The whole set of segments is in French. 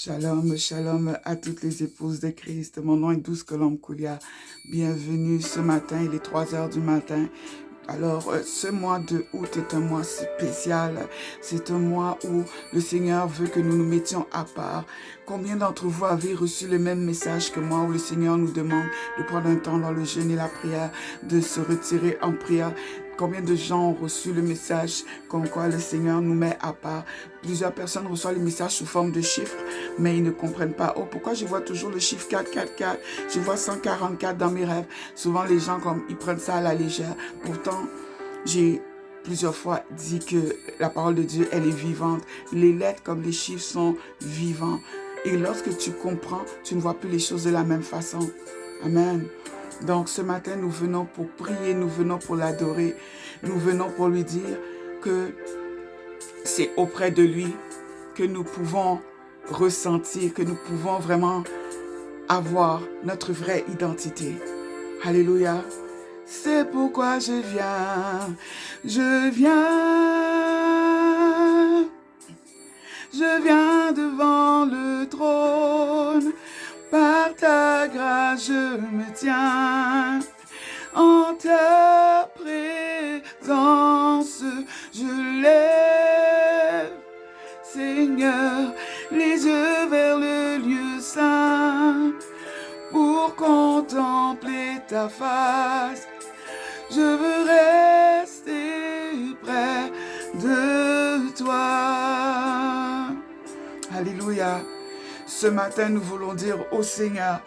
Shalom, shalom à toutes les épouses de Christ. Mon nom est Douce Colombe Koulia. Bienvenue ce matin, il est 3 heures du matin. Alors, ce mois de août est un mois spécial. C'est un mois où le Seigneur veut que nous nous mettions à part. Combien d'entre vous avez reçu le même message que moi où le Seigneur nous demande de prendre un temps dans le jeûne et la prière, de se retirer en prière? Combien de gens ont reçu le message comme quoi le Seigneur nous met à part? Plusieurs personnes reçoivent le message sous forme de chiffres, mais ils ne comprennent pas. Oh, pourquoi je vois toujours le chiffre 444? Je vois 144 dans mes rêves. Souvent, les gens, ils prennent ça à la légère. Pourtant, j'ai plusieurs fois dit que la parole de Dieu, elle est vivante. Les lettres comme les chiffres sont vivants. Et lorsque tu comprends, tu ne vois plus les choses de la même façon. Amen. Donc ce matin, nous venons pour prier, nous venons pour l'adorer, nous venons pour lui dire que c'est auprès de lui que nous pouvons ressentir, que nous pouvons vraiment avoir notre vraie identité. Alléluia. C'est pourquoi je viens devant le trône. Par ta grâce je me tiens, en ta présence je lève, Seigneur, les yeux vers le lieu saint, pour contempler ta face. Je veux rester près de toi. Alléluia. Ce matin, nous voulons dire au Seigneur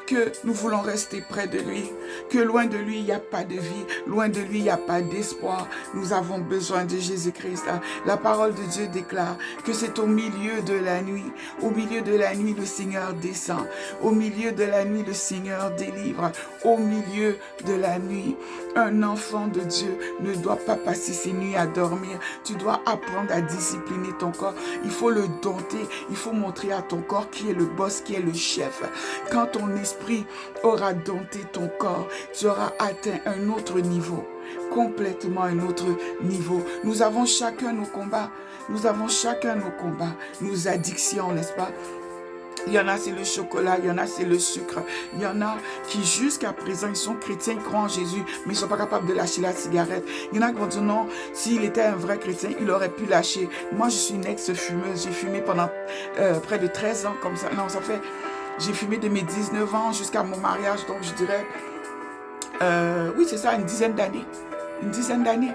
que nous voulons rester près de lui, que loin de lui, il n'y a pas de vie, loin de lui, il n'y a pas d'espoir. Nous avons besoin de Jésus-Christ. La parole de Dieu déclare que c'est au milieu de la nuit, le Seigneur descend, au milieu de la nuit, le Seigneur délivre, au milieu de la nuit. Un enfant de Dieu ne doit pas passer ses nuits à dormir. Tu dois apprendre à discipliner ton corps. Il faut le dompter. Il faut montrer à ton corps qui est le boss, qui est le chef. Quand ton esprit aura dompté ton corps, tu auras atteint un autre niveau. Complètement un autre niveau. Nous avons chacun nos combats. Nous avons chacun nos combats. Nos addictions, n'est-ce pas? Il y en a, c'est le chocolat, il y en a, c'est le sucre. Il y en a qui, jusqu'à présent, ils sont chrétiens, ils croient en Jésus, mais ils ne sont pas capables de lâcher la cigarette. Il y en a qui vont dire non, s'il était un vrai chrétien, il aurait pu lâcher. Moi, je suis une ex-fumeuse. J'ai fumé pendant près de 13 ans comme ça. Non, j'ai fumé de mes 19 ans jusqu'à mon mariage, donc je dirais, oui, c'est ça, une dizaine d'années. Une dizaine d'années.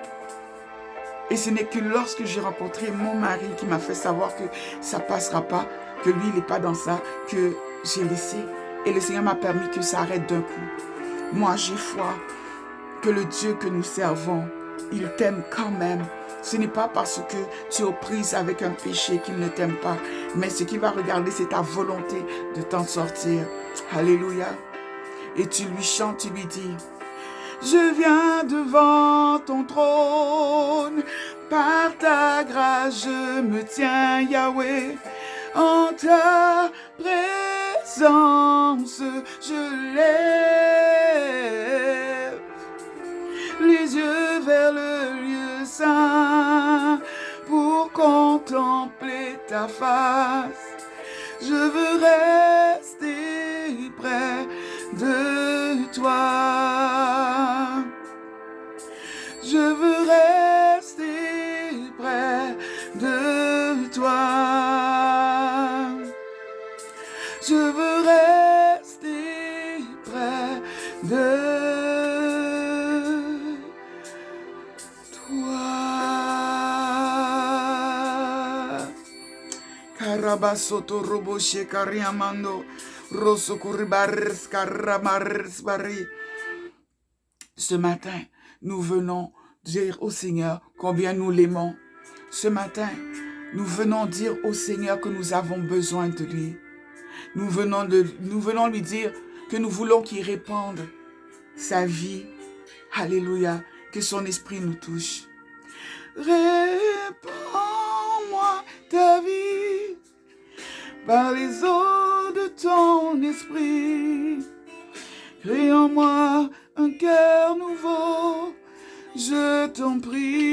Et ce n'est que lorsque j'ai rencontré mon mari qui m'a fait savoir que ça ne passera pas, que lui, il n'est pas dans ça, que j'ai laissé. Et le Seigneur m'a permis que ça arrête d'un coup. Moi, j'ai foi que le Dieu que nous servons, il t'aime quand même. Ce n'est pas parce que tu es aux prises avec un péché qu'il ne t'aime pas, mais ce qu'il va regarder, c'est ta volonté de t'en sortir. Alléluia. Et tu lui chantes, tu lui dis: je viens devant ton trône, par ta grâce je me tiens, Yahweh, en ta présence je lève les yeux vers le lieu saint, pour contempler ta face. Je veux rester près de toi. Je veux rester près de toi. Je veux rester près de toi. Karabasoto roboshe kariamando. Ce matin, nous venons dire au Seigneur combien nous l'aimons. Ce matin, nous venons dire au Seigneur que nous avons besoin de lui. Nous venons lui dire que nous voulons qu'il répande sa vie. Alléluia, que son esprit nous touche. Répands-moi ta vie par les eaux de ton esprit. Crée en moi un cœur nouveau, je t'en prie.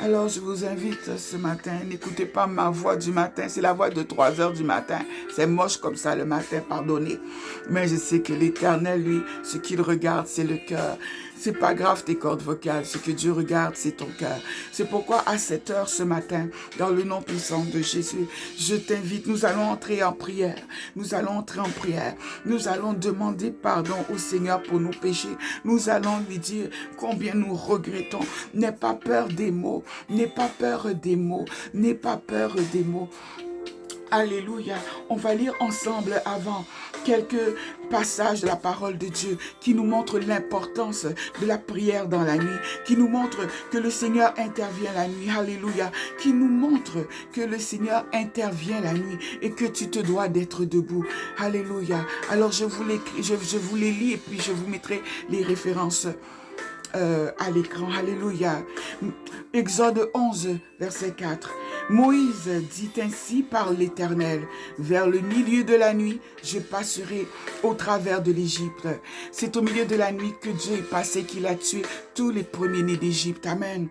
Alors je vous invite ce matin, n'écoutez pas ma voix du matin, c'est la voix de 3 heures du matin. C'est moche comme ça le matin, pardonnez. Mais je sais que l'Éternel, lui, ce qu'il regarde, c'est le cœur. C'est pas grave tes cordes vocales, ce que Dieu regarde, c'est ton cœur. C'est pourquoi à 7 heures ce matin, dans le nom puissant de Jésus, je t'invite, nous allons entrer en prière. Nous allons entrer en prière. Nous allons demander pardon au Seigneur pour nos péchés. Nous allons lui dire combien nous regrettons. N'aie pas peur des mots. N'aie pas peur des mots. N'aie pas peur des mots. Alléluia. On va lire ensemble avant quelques passages de la parole de Dieu qui nous montrent l'importance de la prière dans la nuit, qui nous montrent que le Seigneur intervient la nuit. Alléluia. Qui nous montrent que le Seigneur intervient la nuit et que tu te dois d'être debout. Alléluia. Alors je vous les lis et puis je vous mettrai les références à l'écran. Alléluia. Exode 11, verset 4. Moïse dit ainsi par l'Éternel, vers le milieu de la nuit, je passerai au travers de l'Égypte. C'est au milieu de la nuit que Dieu est passé, qu'il a tué tous les premiers-nés d'Égypte. Amen.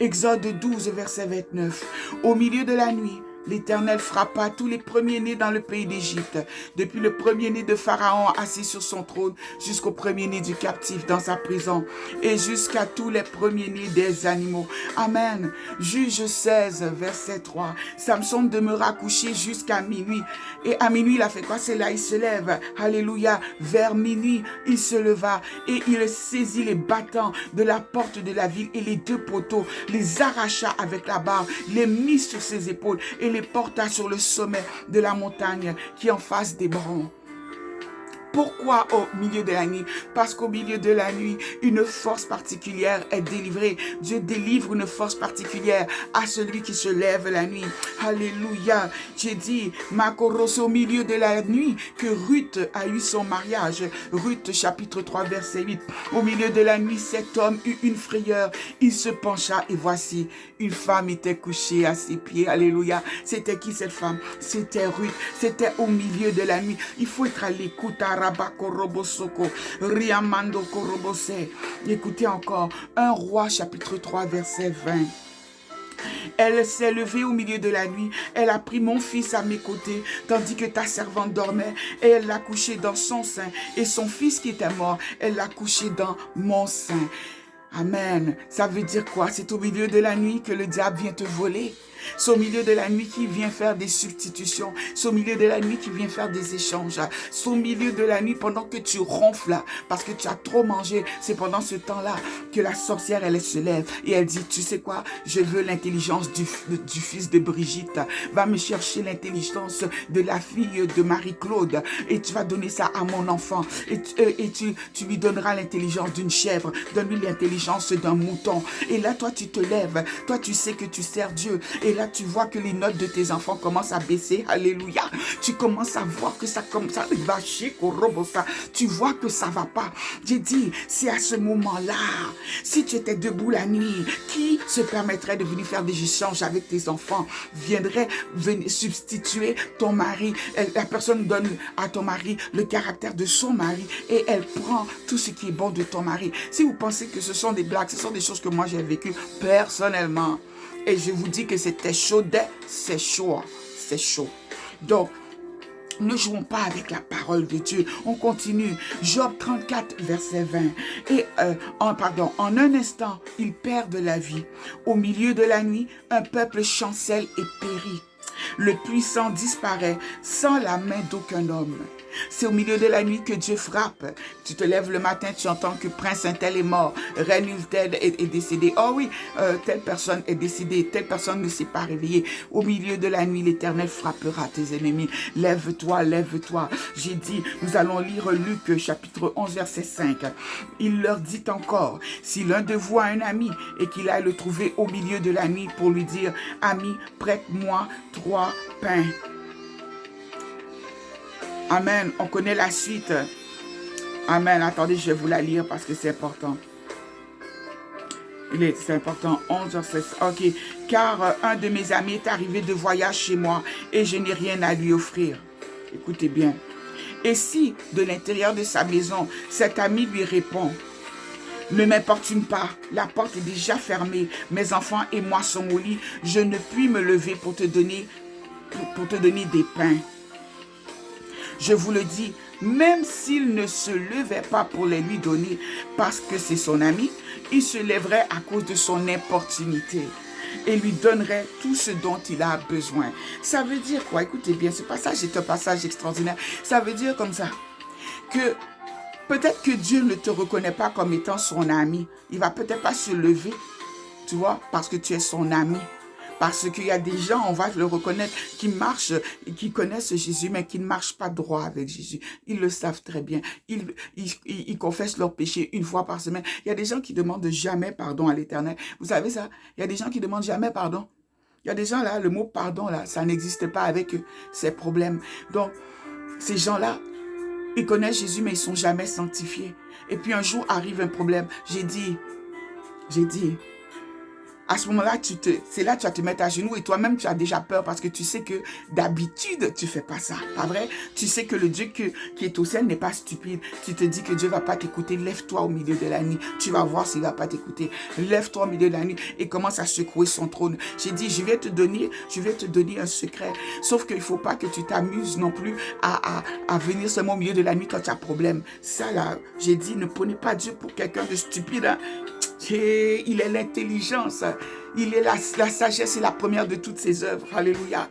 Exode 12, verset 29. Au milieu de la nuit, l'Éternel frappa tous les premiers-nés dans le pays d'Égypte, depuis le premier-né de Pharaon assis sur son trône, jusqu'au premier-né du captif dans sa prison, et jusqu'à tous les premiers-nés des animaux. Amen. Juge 16, verset 3. Samson demeura couché jusqu'à minuit. Et à minuit, il a fait quoi? C'est là, il se lève. Alléluia. Vers minuit, il se leva et il saisit les battants de la porte de la ville et les 2 poteaux, les arracha avec la barre, les mit sur ses épaules et les porta sur le sommet de la montagne qui est en face d'Hébron. Pourquoi au milieu de la nuit? Parce qu'au milieu de la nuit, une force particulière est délivrée. Dieu délivre une force particulière à celui qui se lève la nuit. Alléluia. J'ai dit, Makoros, au milieu de la nuit, que Ruth a eu son mariage. Ruth, chapitre 3, verset 8. Au milieu de la nuit, cet homme eut une frayeur. Il se pencha et voici, une femme était couchée à ses pieds. Alléluia. C'était qui cette femme? C'était Ruth. C'était au milieu de la nuit. Il faut être à l'écoute. Écoutez encore, 1 Roi chapitre 3 verset 20. Elle s'est levée au milieu de la nuit, elle a pris mon fils à mes côtés, tandis que ta servante dormait, et elle l'a couché dans son sein, et son fils qui était mort, elle l'a couché dans mon sein. Amen. Ça veut dire quoi? C'est au milieu de la nuit que le diable vient te voler. C'est au milieu de la nuit qui vient faire des substitutions. C'est au milieu de la nuit qui vient faire des échanges. C'est au milieu de la nuit pendant que tu ronfles parce que tu as trop mangé. C'est pendant ce temps-là que la sorcière, elle se lève et elle dit, tu sais quoi? Je veux l'intelligence du fils de Brigitte. Va me chercher l'intelligence de la fille de Marie-Claude et tu vas donner ça à mon enfant. Et tu lui donneras l'intelligence d'une chèvre. Donne-lui l'intelligence d'un mouton. Et là, toi, tu te lèves. Toi, tu sais que tu sers Dieu. Et là, tu vois que les notes de tes enfants commencent à baisser. Alléluia. Tu commences à voir que ça commence à vacher. Tu vois que ça va pas. J'ai dit, c'est à ce moment-là, si tu étais debout la nuit, qui se permettrait de venir faire des échanges avec tes enfants? Viendrait venir substituer ton mari. La personne donne à ton mari le caractère de son mari et elle prend tout ce qui est bon de ton mari. Si vous pensez que ce sont des blagues, ce sont des choses que moi j'ai vécues personnellement. Et je vous dis que c'était chaud, c'est chaud, c'est chaud. Donc, ne jouons pas avec la parole de Dieu. On continue. Job 34, verset 20. Et, en un instant, ils perdent la vie. Au milieu de la nuit, un peuple chancelle et périt. Le puissant disparaît sans la main d'aucun homme. C'est au milieu de la nuit que Dieu frappe. Tu te lèves le matin, tu entends que Prince un-tel est mort, Reine une-telle est décédée. Oh oui, telle personne est décédée, telle personne ne s'est pas réveillée. Au milieu de la nuit, l'Éternel frappera tes ennemis. Lève-toi, lève-toi. J'ai dit, nous allons lire Luc chapitre 11, verset 5. Il leur dit encore, si l'un de vous a un ami et qu'il aille le trouver au milieu de la nuit pour lui dire, ami, prête-moi 3 pains. Amen. On connaît la suite. Amen. Attendez, je vais vous la lire parce que c'est important. C'est important. 11 verset. Ok. Car un de mes amis est arrivé de voyage chez moi et je n'ai rien à lui offrir. Écoutez bien. Et si de l'intérieur de sa maison, cet ami lui répond, Ne m'importune pas, la porte est déjà fermée. Mes enfants et moi sommes au lit. Je ne puis me lever pour te donner des pains. Je vous le dis, même s'il ne se levait pas pour les lui donner parce que c'est son ami, il se lèverait à cause de son importunité et lui donnerait tout ce dont il a besoin. Ça veut dire quoi? Écoutez bien, ce passage est un passage extraordinaire. Ça veut dire comme ça, que peut-être que Dieu ne te reconnaît pas comme étant son ami. Il va peut-être pas se lever, tu vois, parce que tu es son ami. Parce qu'il y a des gens, on va le reconnaître, qui marchent, qui connaissent Jésus, mais qui ne marchent pas droit avec Jésus. Ils le savent très bien. Ils confessent leurs péchés une fois par semaine. Il y a des gens qui demandent jamais pardon à l'Éternel. Vous savez ça? Il y a des gens qui demandent jamais pardon. Il y a des gens là, le mot pardon là, ça n'existe pas avec eux, ces problèmes. Donc, ces gens-là, ils connaissent Jésus, mais ils ne sont jamais sanctifiés. Et puis un jour arrive un problème. J'ai dit, à ce moment-là, c'est là que tu vas te mettre à genoux et toi-même, tu as déjà peur parce que tu sais que d'habitude, tu ne fais pas ça. Pas vrai? Tu sais que le Dieu qui est au ciel n'est pas stupide. Tu te dis que Dieu ne va pas t'écouter. Lève-toi au milieu de la nuit. Tu vas voir s'il ne va pas t'écouter. Lève-toi au milieu de la nuit et commence à secouer son trône. J'ai dit, je vais te donner un secret. Sauf qu'il ne faut pas que tu t'amuses non plus à venir seulement au milieu de la nuit quand tu as problème. Ça là, j'ai dit, ne prenez pas Dieu pour quelqu'un de stupide. Hein? Il est l'intelligence, il est la sagesse et la première de toutes ses œuvres. Alléluia.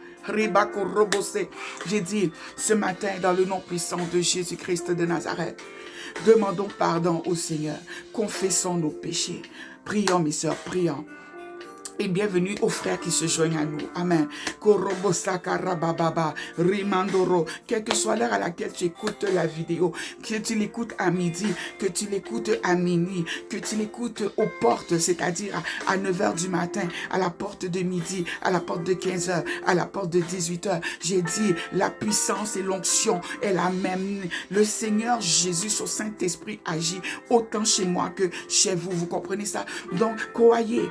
J'ai dit ce matin dans le nom puissant de Jésus-Christ de Nazareth, demandons pardon au Seigneur, confessons nos péchés. Prions mes sœurs, prions. Et bienvenue aux frères qui se joignent à nous. Amen. Quelle que soit l'heure à laquelle tu écoutes la vidéo, que tu l'écoutes à midi, que tu l'écoutes à minuit, que tu l'écoutes aux portes, c'est-à-dire à 9h du matin, à la porte de midi, à la porte de 15h, à la porte de 18h. J'ai dit, la puissance et l'onction est la même. Le Seigneur Jésus, son Saint-Esprit agit autant chez moi que chez vous. Vous comprenez ça? Donc, croyez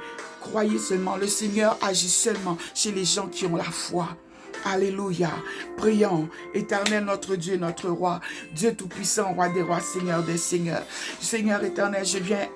seulement, le Seigneur agit seulement chez les gens qui ont la foi. Alléluia. Prions. Éternel, notre Dieu, notre roi, Dieu tout-puissant, roi des rois, Seigneur des seigneurs. Seigneur éternel, je viens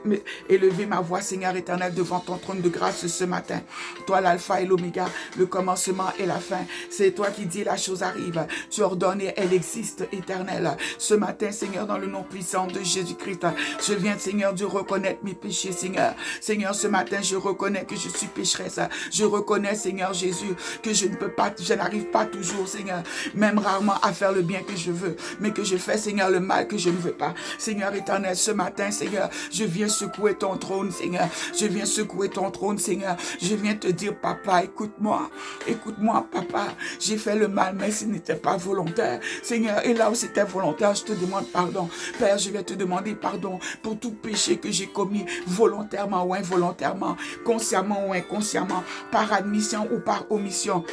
élever ma voix, Seigneur éternel, devant ton trône de grâce ce matin. Toi, l'alpha et l'oméga, le commencement et la fin. C'est toi qui dis la chose arrive. Tu ordonnes et elle existe, éternel. Ce matin, Seigneur, dans le nom puissant de Jésus-Christ, je viens, Seigneur Dieu, reconnaître mes péchés, Seigneur. Seigneur, ce matin, je reconnais que je suis pécheresse. Je reconnais, Seigneur Jésus, que je n'arrive pas toujours, Seigneur, même rarement à faire le bien que je veux, mais que je fais, Seigneur, le mal que je ne veux pas. Seigneur éternel, ce matin, Seigneur, je viens secouer ton trône, Seigneur. Je viens secouer ton trône, Seigneur. Je viens te dire, papa, écoute-moi. Écoute-moi, papa. J'ai fait le mal, mais ce n'était pas volontaire. Seigneur, et là où c'était volontaire, je te demande pardon. Père, je vais te demander pardon pour tout péché que j'ai commis volontairement ou involontairement, consciemment ou inconsciemment, par admission ou par omission.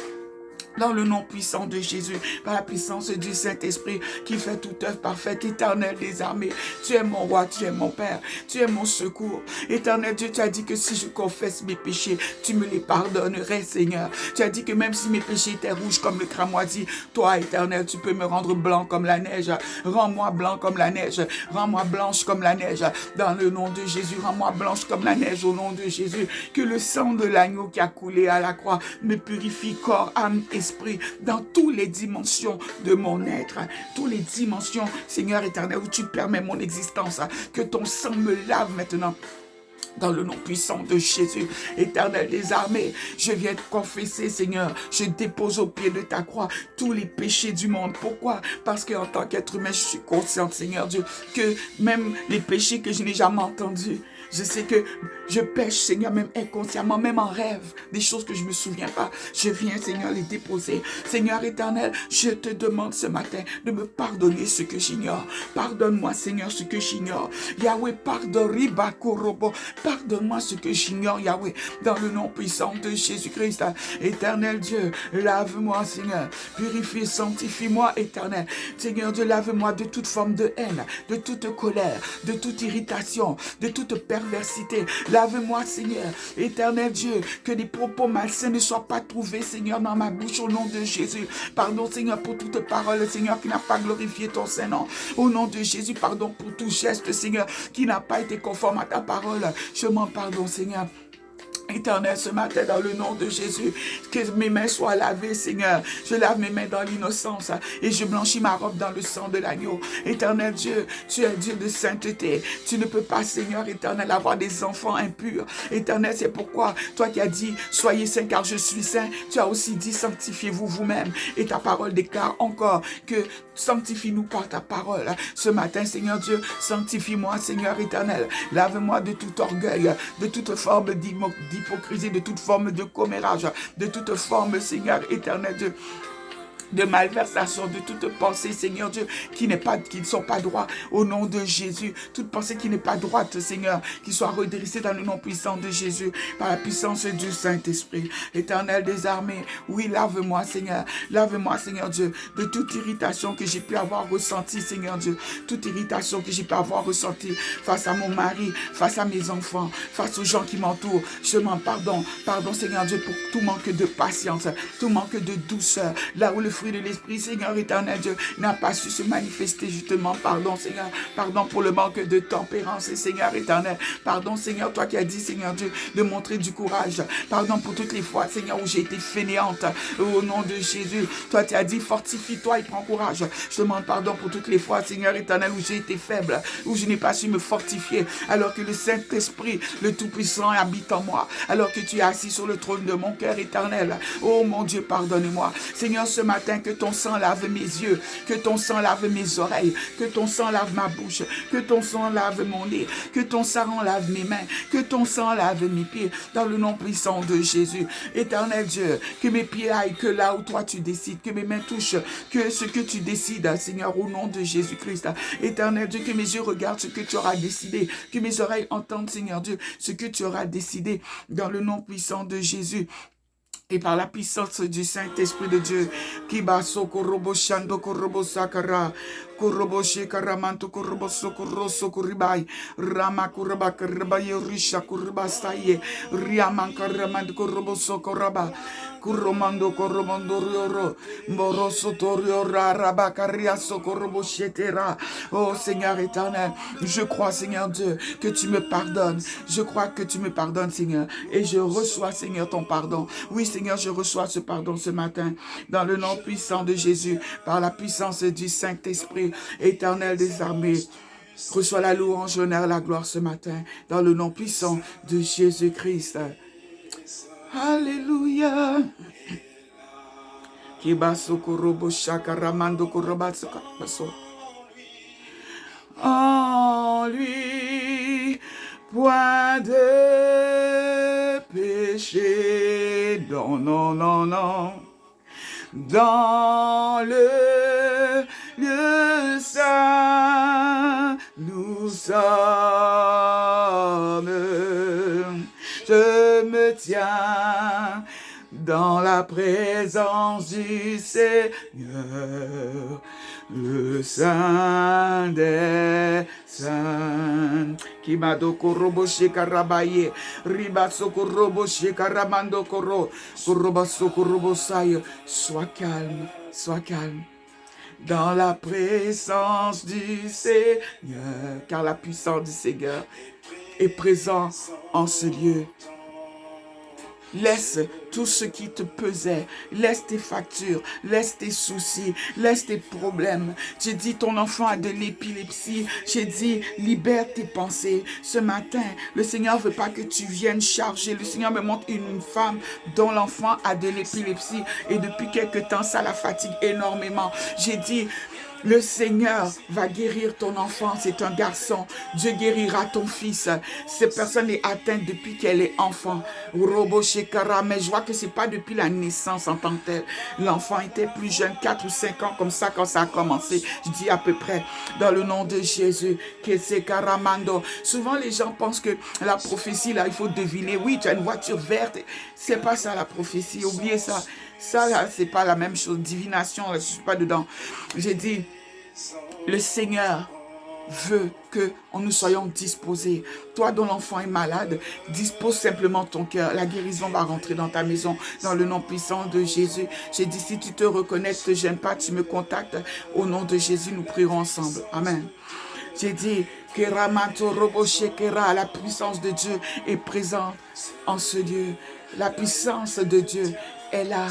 Dans le nom puissant de Jésus, par la puissance du Saint-Esprit qui fait toute œuvre parfaite, éternel des armées. Tu es mon roi, tu es mon Père, tu es mon secours. Éternel Dieu, tu as dit que si je confesse mes péchés, tu me les pardonnerais, Seigneur. Tu as dit que même si mes péchés étaient rouges comme le cramoisi, toi, éternel, tu peux me rendre blanc comme la neige. Rends-moi blanc comme la neige. Rends-moi blanche comme la neige. Dans le nom de Jésus, rends-moi blanche comme la neige au nom de Jésus. Que le sang de l'agneau qui a coulé à la croix me purifie corps, âme et esprit, dans toutes les dimensions de mon être, toutes les dimensions, Seigneur éternel, où tu permets mon existence, que ton sang me lave maintenant. Dans le nom puissant de Jésus, éternel des armées, je viens te confesser, Seigneur, je dépose au pied de ta croix tous les péchés du monde. Pourquoi? Parce qu'en tant qu'être humain, je suis consciente, Seigneur Dieu, que même les péchés que je n'ai jamais entendus, je sais que je pêche, Seigneur, même inconsciemment, même en rêve, des choses que je ne me souviens pas. Je viens, Seigneur, les déposer. Seigneur éternel, je te demande ce matin de me pardonner ce que j'ignore. Pardonne-moi, Seigneur, ce que j'ignore. Yahweh, pardonne-moi ce que j'ignore, Yahweh, dans le nom puissant de Jésus-Christ. Éternel Dieu, lave-moi, Seigneur. Purifie, sanctifie-moi, éternel. Seigneur Dieu, lave-moi de toute forme de haine, de toute colère, de toute irritation, de toute perte perversité. Lave-moi, Seigneur, éternel Dieu, que des propos malsains ne soient pas trouvés, Seigneur, dans ma bouche, au nom de Jésus. Pardon, Seigneur, pour toute parole, Seigneur, qui n'a pas glorifié ton Saint-Nom. Au nom de Jésus, pardon pour tout geste, Seigneur, qui n'a pas été conforme à ta parole. Je m'en pardonne, Seigneur. Éternel, ce matin, dans le nom de Jésus, que mes mains soient lavées, Seigneur. Je lave mes mains dans l'innocence et je blanchis ma robe dans le sang de l'agneau. Éternel Dieu, tu es Dieu de sainteté. Tu ne peux pas, Seigneur éternel, avoir des enfants impurs. Éternel, c'est pourquoi toi qui as dit, soyez saints car je suis saint, tu as aussi dit, sanctifiez-vous vous-même. Et ta parole déclare encore que sanctifie-nous par ta parole. Ce matin, Seigneur Dieu, sanctifie-moi, Seigneur éternel. Lave-moi de tout orgueil, de toute forme d'hypocrisie, de toute forme de commérage, de toute forme, Seigneur éternel Dieu, de malversation, de toute pensée, Seigneur Dieu, qui ne sont pas droits au nom de Jésus. Toute pensée qui n'est pas droite, Seigneur, qui soit redressée dans le nom puissant de Jésus, par la puissance du Saint-Esprit. Éternel des armées, oui, lave-moi, Seigneur. Lave-moi, Seigneur Dieu, de toute irritation que j'ai pu avoir ressentie, Seigneur Dieu. Toute irritation que j'ai pu avoir ressentie face à mon mari, face à mes enfants, face aux gens qui m'entourent. Je m'en pardonne. Pardon, Seigneur Dieu, pour tout manque de patience, tout manque de douceur. Là où le fruit de l'esprit, Seigneur éternel Dieu, n'a pas su se manifester justement. Pardon, Seigneur. Pardon pour le manque de tempérance, Seigneur éternel. Pardon, Seigneur, toi qui as dit, Seigneur Dieu, de montrer du courage. Pardon pour toutes les fois, Seigneur, où j'ai été fainéante. Au nom de Jésus, toi tu as dit, fortifie-toi et prends courage. Je demande pardon pour toutes les fois, Seigneur éternel, où j'ai été faible, où je n'ai pas su me fortifier, alors que le Saint-Esprit, le Tout-Puissant, habite en moi, alors que tu es assis sur le trône de mon cœur éternel. Oh mon Dieu, pardonne-moi. Seigneur, ce matin, que ton sang lave mes yeux, que ton sang lave mes oreilles, que ton sang lave ma bouche, que ton sang lave mon nez, que ton sang lave mes mains, que ton sang lave mes pieds, dans le nom puissant de Jésus. Éternel Dieu, que mes pieds aillent que là où toi tu décides, que mes mains touchent que ce que tu décides, Seigneur, au nom de Jésus-Christ. Éternel Dieu, que mes yeux regardent ce que tu auras décidé, que mes oreilles entendent, Seigneur Dieu, ce que tu auras décidé, dans le nom puissant de Jésus. Et par la puissance du Saint-Esprit de Dieu, qui basso korobo shando korobo sakara, korobo shekaramanto korobo sokoro sokoribai, rama koroba karabaye risha koroba saye, riaman karamando korobo sokoraba, kuromando koromondo rioro, moroso torio raraba karia sokorobo shetera. Oh Seigneur éternel, je crois Seigneur Dieu que tu me pardonnes. Je crois que tu me pardonnes Seigneur, et je reçois Seigneur ton pardon. Oui Seigneur, je reçois ce pardon ce matin, dans le nom puissant de Jésus, par la puissance du Saint-Esprit, éternel des armées. Reçois la louange, l'honneur, la gloire ce matin, dans le nom puissant de Jésus-Christ. Alléluia. En lui, point de péché, non, non, non, non. Dans le lieu saint, nous sommes. Je me tiens dans la présence du Seigneur, le Saint des Saints. Kimado korobo shekarabaye, ribaso korobo shekaramando koro, korobaso korobo saye. Sois calme, sois calme. Dans la présence du Seigneur, car la puissance du Seigneur est présente en ce lieu. Laisse tout ce qui te pesait, laisse tes factures, laisse tes soucis, laisse tes problèmes. J'ai dit ton enfant a de l'épilepsie, j'ai dit libère tes pensées. Ce matin, le Seigneur ne veut pas que tu viennes charger. Le Seigneur me montre une femme dont l'enfant a de l'épilepsie et depuis quelque temps ça la fatigue énormément. J'ai dit le Seigneur va guérir ton enfant, c'est un garçon. Dieu guérira ton fils. Cette personne est atteinte depuis qu'elle est enfant. Mais je vois que ce n'est pas depuis la naissance en tant que tel. L'enfant était plus jeune, 4 ou 5 ans, comme ça, quand ça a commencé. Je dis à peu près, dans le nom de Jésus, que c'est Karamando. Souvent, les gens pensent que la prophétie, là, il faut deviner. Oui, tu as une voiture verte. C'est pas ça la prophétie, oubliez ça. Ça, là, c'est pas la même chose. Divination, là, je suis pas dedans. J'ai dit, le Seigneur veut que nous soyons disposés. Toi dont l'enfant est malade, dispose simplement ton cœur. La guérison va rentrer dans ta maison dans le nom puissant de Jésus. J'ai dit, si tu te reconnais, ne te gêne pas, tu me contactes. Au nom de Jésus, nous prierons ensemble. Amen. J'ai dit, la puissance de Dieu est présente en ce lieu. La puissance de Dieu est là.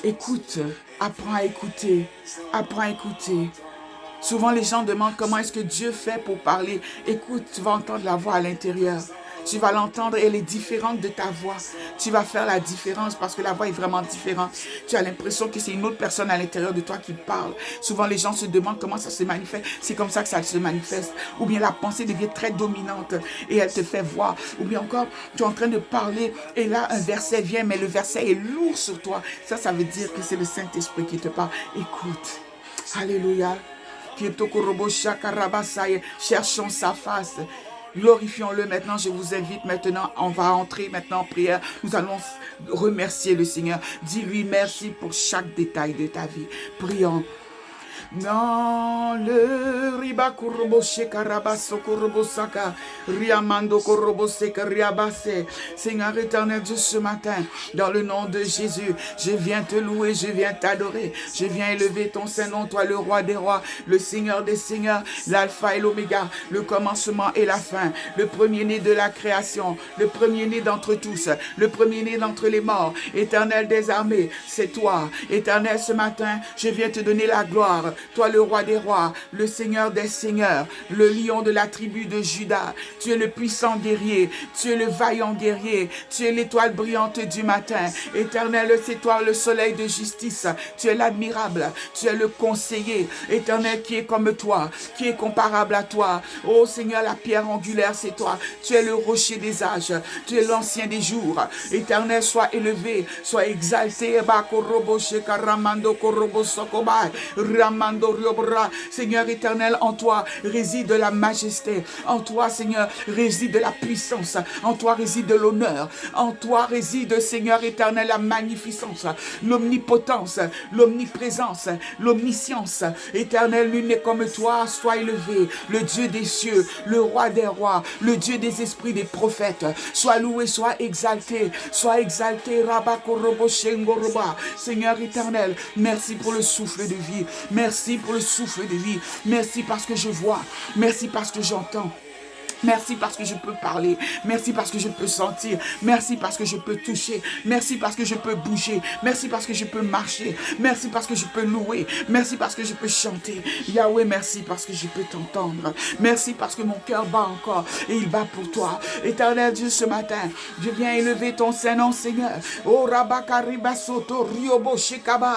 Écoute, apprends à écouter, apprends à écouter. Souvent, les gens demandent comment est-ce que Dieu fait pour parler. Écoute, tu vas entendre la voix à l'intérieur. Tu vas l'entendre et elle est différente de ta voix. Tu vas faire la différence parce que la voix est vraiment différente. Tu as l'impression que c'est une autre personne à l'intérieur de toi qui parle. Souvent, les gens se demandent comment ça se manifeste. C'est comme ça que ça se manifeste. Ou bien la pensée devient très dominante et elle te fait voir. Ou bien encore, tu es en train de parler et là, un verset vient, mais le verset est lourd sur toi. Ça veut dire que c'est le Saint-Esprit qui te parle. Écoute. Alléluia. Cherchons sa face. Glorifions-le maintenant. Je vous invite maintenant. On va entrer maintenant en prière. Nous allons remercier le Seigneur. Dis-lui merci pour chaque détail de ta vie. Prions. Dans le riba kuroboshe karabaso korobosaka riamando korobose kariabase. Seigneur éternel Dieu, ce matin, dans le nom de Jésus, je viens te louer, je viens t'adorer, je viens élever ton Saint-Nom, toi le roi des rois, le Seigneur des seigneurs, l'alpha et l'oméga, le commencement et la fin, le premier-né de la création, le premier-né d'entre tous, le premier-né d'entre les morts, éternel des armées, c'est toi, éternel, ce matin, je viens te donner la gloire. Toi le roi des rois, le Seigneur des seigneurs, le lion de la tribu de Juda. Tu es le puissant guerrier, tu es le vaillant guerrier, tu es l'étoile brillante du matin. Éternel, c'est toi le soleil de justice, tu es l'admirable, tu es le conseiller. Éternel, qui est comme toi, qui est comparable à toi. Ô Seigneur, la pierre angulaire, c'est toi. Tu es le rocher des âges, tu es l'ancien des jours. Éternel, sois élevé, sois exalté. Seigneur éternel, en toi réside la majesté, en toi Seigneur réside la puissance, en toi réside l'honneur, en toi réside Seigneur éternel la magnificence, l'omnipotence, l'omniprésence, l'omniscience. Éternel, nul n'est comme toi, sois élevé, le Dieu des cieux, le roi des rois, le Dieu des esprits des prophètes. Sois loué, sois exalté, Seigneur éternel, merci pour le souffle de vie. Merci pour le souffle de vie. Merci parce que je vois. Merci parce que j'entends. Merci parce que je peux parler. Merci parce que je peux sentir. Merci parce que je peux toucher. Merci parce que je peux bouger. Merci parce que je peux marcher. Merci parce que je peux louer. Merci parce que je peux chanter. Yahweh, merci parce que je peux t'entendre. Merci parce que mon cœur bat encore et il bat pour toi. Éternel Dieu, ce matin, je viens élever ton Saint-Nom, Seigneur. Oh, Rabakariba Soto, Riobo Shekaba,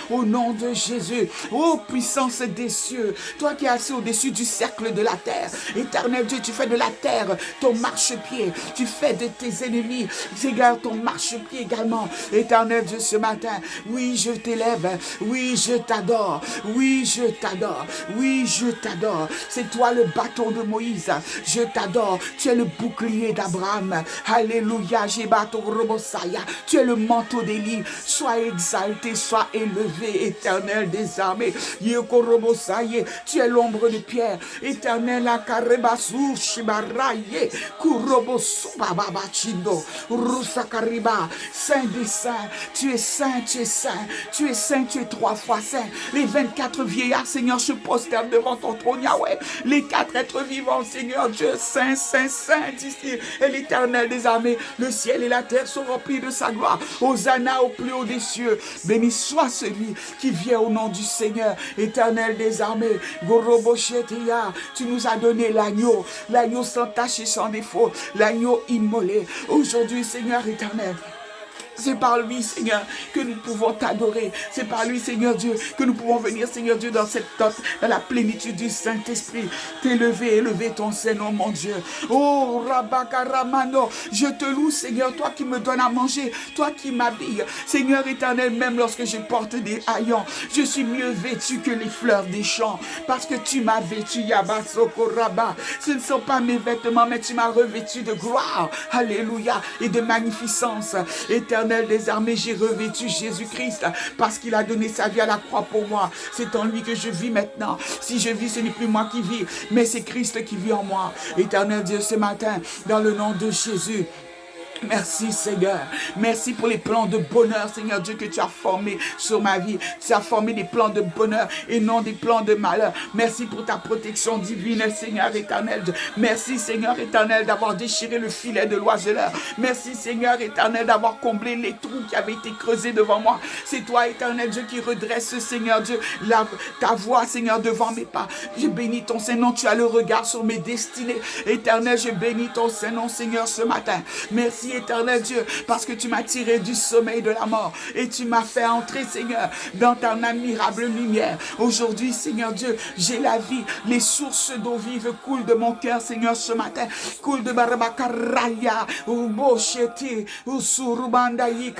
au nom de Jésus. Oh, puissance des cieux. Toi qui es assis au-dessus du cercle de la terre. Éternel Dieu, tu fais de la terre ton marchepied. Tu fais de tes ennemis, Seigneur, ton marchepied également. Éternel Dieu, ce matin, oui, je t'élève. Oui, je t'adore. Oui, je t'adore. Oui, je t'adore. C'est toi le bâton de Moïse. Je t'adore. Tu es le bouclier d'Abraham. Alléluia. Tu es le manteau d'Élie. Sois exalté, sois élevé, éternel des armées. Tu es l'ombre de pierre. Éternel, la karebasu shibaraye kurobosu bababa chindo rusakariba. Saint des saints, tu es saint, tu es saint, tu es saint, tu es 3 fois saint. Les 24 vieillards, Seigneur, se prosternent devant ton trône, Yahweh. Les 4 êtres vivants, Seigneur Dieu, saint, saint, saint, ici est l'Éternel des armées. Le ciel et la terre sont remplis de sa gloire. Hosanna au plus haut des cieux. Béni soit celui qui vient au nom du Seigneur, Éternel des armées. Tu nous as donné l'agneau sans tache et sans défaut, l'agneau immolé. Aujourd'hui, Seigneur éternel, c'est par lui, Seigneur, que nous pouvons t'adorer. C'est par lui, Seigneur Dieu, que nous pouvons venir, Seigneur Dieu, dans cette tente, dans la plénitude du Saint-Esprit. T'élever, élever ton Saint-Nom, mon Dieu. Oh, Rabakaramano, je te loue, Seigneur, toi qui me donnes à manger, toi qui m'habilles. Seigneur éternel, même lorsque je porte des haillons, je suis mieux vêtu que les fleurs des champs, parce que tu m'as vêtu, Yabasoko Rabba. Ce ne sont pas mes vêtements, mais tu m'as revêtu de gloire, alléluia, et de magnificence. Éternel Éternel des armées, j'ai revêtu Jésus-Christ parce qu'il a donné sa vie à la croix pour moi. C'est en lui que je vis maintenant. Si je vis, ce n'est plus moi qui vis, mais c'est Christ qui vit en moi. Éternel Dieu, ce matin, dans le nom de Jésus, merci Seigneur, merci pour les plans de bonheur Seigneur Dieu que tu as formés sur ma vie. Tu as formé des plans de bonheur et non des plans de malheur. Merci pour ta protection divine Seigneur éternel. Merci Seigneur éternel d'avoir déchiré le filet de l'oiseleur. Merci Seigneur éternel d'avoir comblé les trous qui avaient été creusés devant moi. C'est toi éternel Dieu qui redresse Seigneur Dieu ta voix Seigneur devant mes pas. Je bénis ton Saint-Nom, tu as le regard sur mes destinées. Éternel, je bénis ton Saint-Nom Seigneur ce matin. Merci éternel Dieu, parce que tu m'as tiré du sommeil de la mort et tu m'as fait entrer, Seigneur, dans ta admirable lumière. Aujourd'hui, Seigneur Dieu, j'ai la vie. Les sources d'eau vive coulent de mon cœur, Seigneur, ce matin. Coulent de Barabakaraya, ou Bocheti, ou Surubandaï,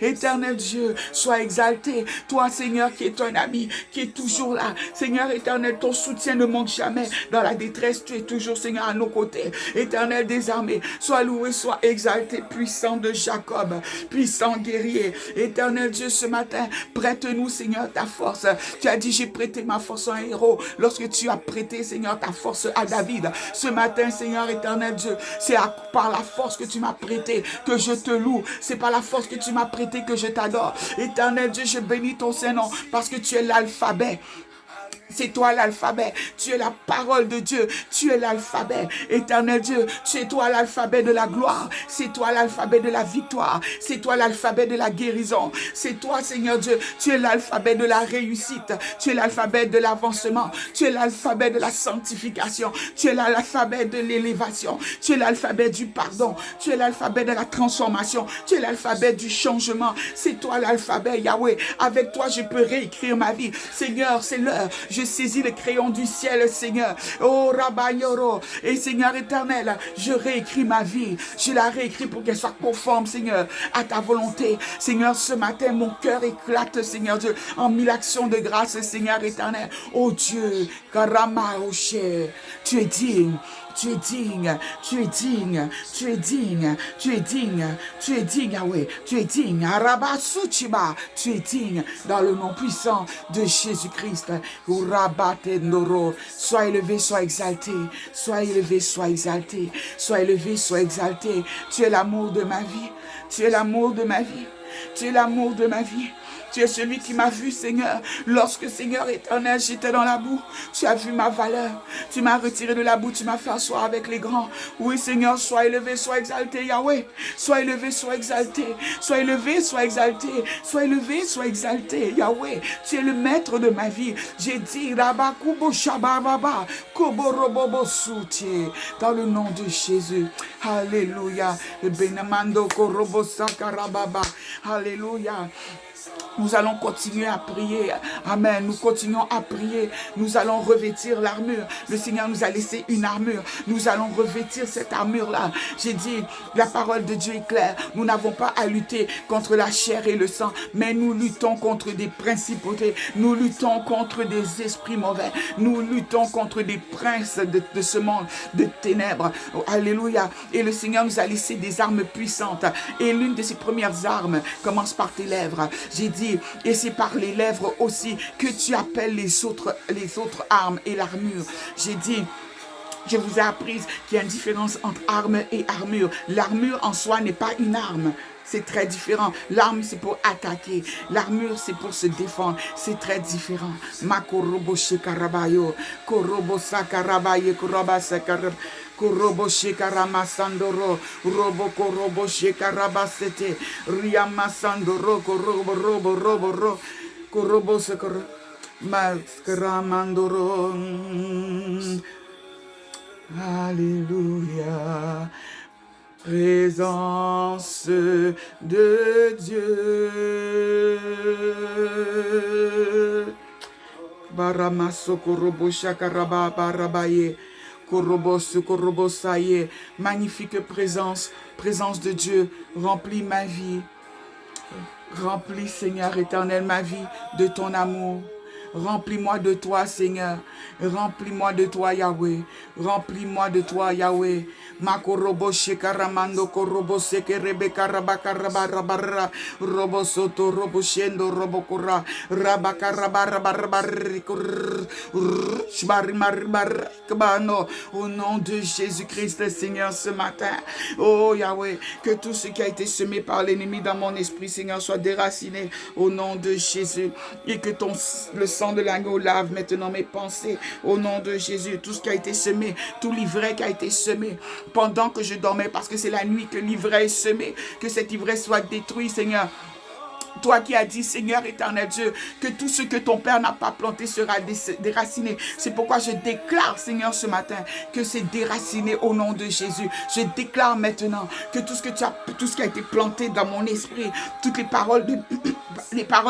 éternel Dieu, sois exalté. Toi, Seigneur, qui es un ami, qui est toujours là. Seigneur éternel, ton soutien ne manque jamais. Dans la détresse, tu es toujours, Seigneur, à nos côtés. Éternel des armées, sois loué, sois exalté, puissant de Jacob, puissant guerrier. Éternel Dieu, ce matin, prête-nous, Seigneur, ta force. Tu as dit, j'ai prêté ma force à un héros. Lorsque tu as prêté, Seigneur, ta force à David. Ce matin, Seigneur, éternel Dieu, c'est par la force que tu m'as prêté que je te loue. C'est par la force que tu m'as prêté que je t'adore. Éternel Dieu, je bénis ton Saint-Nom parce que tu es l'alphabet. C'est toi l'alphabet, tu es la parole de Dieu, tu es l'alphabet, éternel Dieu, c'est toi l'alphabet de la gloire, c'est toi l'alphabet de la victoire, c'est toi l'alphabet de la guérison, c'est toi Seigneur Dieu, tu es l'alphabet de la réussite, tu es l'alphabet de l'avancement, tu es l'alphabet de la sanctification, tu es l'alphabet de l'élévation, tu es l'alphabet du pardon, tu es l'alphabet de la transformation, tu es l'alphabet du changement, c'est toi l'alphabet Yahweh, avec toi je peux réécrire ma vie, Seigneur c'est l'heure. Je saisis le crayon du ciel, Seigneur. Oh, Rabayoro. Et Seigneur éternel, je réécris ma vie. Je la réécris pour qu'elle soit conforme, Seigneur, à ta volonté. Seigneur, ce matin, mon cœur éclate, Seigneur Dieu, en mille actions de grâce, Seigneur éternel. Oh Dieu, Karama, oh cher, tu es digne. Tu es digne, tu es digne, tu es digne, tu es digne, tu es digne, Yahweh, tu es digne, Arabasuchiba, tu es digne, dans le nom puissant de Jésus-Christ. Sois élevé, sois exalté, sois élevé, sois exalté, sois élevé, sois exalté. Tu es l'amour de ma vie, tu es l'amour de ma vie, tu es l'amour de ma vie. Tu es celui qui m'a vu, Seigneur. Lorsque, Seigneur éternel, j'étais dans la boue, tu as vu ma valeur. Tu m'as retiré de la boue, tu m'as fait asseoir avec les grands. Oui, Seigneur, sois élevé, sois exalté, Yahweh. Sois élevé, sois exalté. Sois élevé, sois exalté. Sois élevé, sois exalté, Yahweh. Tu es le maître de ma vie. J'ai dit, Rabba Kubo Shababa, Kobo Robobo Souti, dans le nom de Jésus. Alléluia. Benamando Korobo Sakarababa. Alléluia. Nous allons continuer à prier. Amen. Nous continuons à prier. Nous allons revêtir l'armure. Le Seigneur nous a laissé une armure. Nous allons revêtir cette armure-là. J'ai dit, la parole de Dieu est claire. Nous n'avons pas à lutter contre la chair et le sang, mais nous luttons contre des principautés. Nous luttons contre des esprits mauvais. Nous luttons contre des princes de ce monde de ténèbres. Oh, alléluia. Et le Seigneur nous a laissé des armes puissantes. Et l'une de ses premières armes commence par tes lèvres. J'ai dit, et c'est par les lèvres aussi que tu appelles les autres armes et l'armure. J'ai dit, je vous ai appris qu'il y a une différence entre arme et armure. L'armure en soi n'est pas une arme. C'est très différent. L'arme, c'est pour attaquer. L'armure, c'est pour se défendre. C'est très différent. Makorobo shekarabayo, korobo sakarabaye, koroba sakarabaye. Korobo shekarama sandoro, robo korobo shekarabasete, riyama sandoro, korobo, korobo sekor, maskeramandoro. Alléluia. Présence de Dieu. Baramaso korobo shakaraba barabaye. Korobosaye, magnifique présence de Dieu, remplis ma vie, remplis Seigneur éternel ma vie de ton amour, Remplis-moi de toi, Seigneur. Remplis-moi de toi, Yahweh. Remplis-moi de toi, Yahweh. Makorobo shekaramando korobo sekerebe karabakarabarabara robo soto robo shendo robo kora rabakarabarabarabar shbarimarbar. Au nom de Jésus-Christ, Seigneur, ce matin, oh Yahweh, que tout ce qui a été semé par l'ennemi dans mon esprit, Seigneur, soit déraciné au nom de Jésus, et que le sang de l'agneau lave maintenant mes pensées au nom de Jésus. Tout ce qui a été semé, tout l'ivraie qui a été semé pendant que je dormais, parce que c'est la nuit que l'ivraie est semée, que cette ivraie soit détruite, Seigneur. Toi qui as dit, Seigneur éternel Dieu, que tout ce que ton Père n'a pas planté sera déraciné. C'est pourquoi je déclare, Seigneur, ce matin, que c'est déraciné au nom de Jésus. Je déclare maintenant que tout ce qui a été planté dans mon esprit, toutes les paroles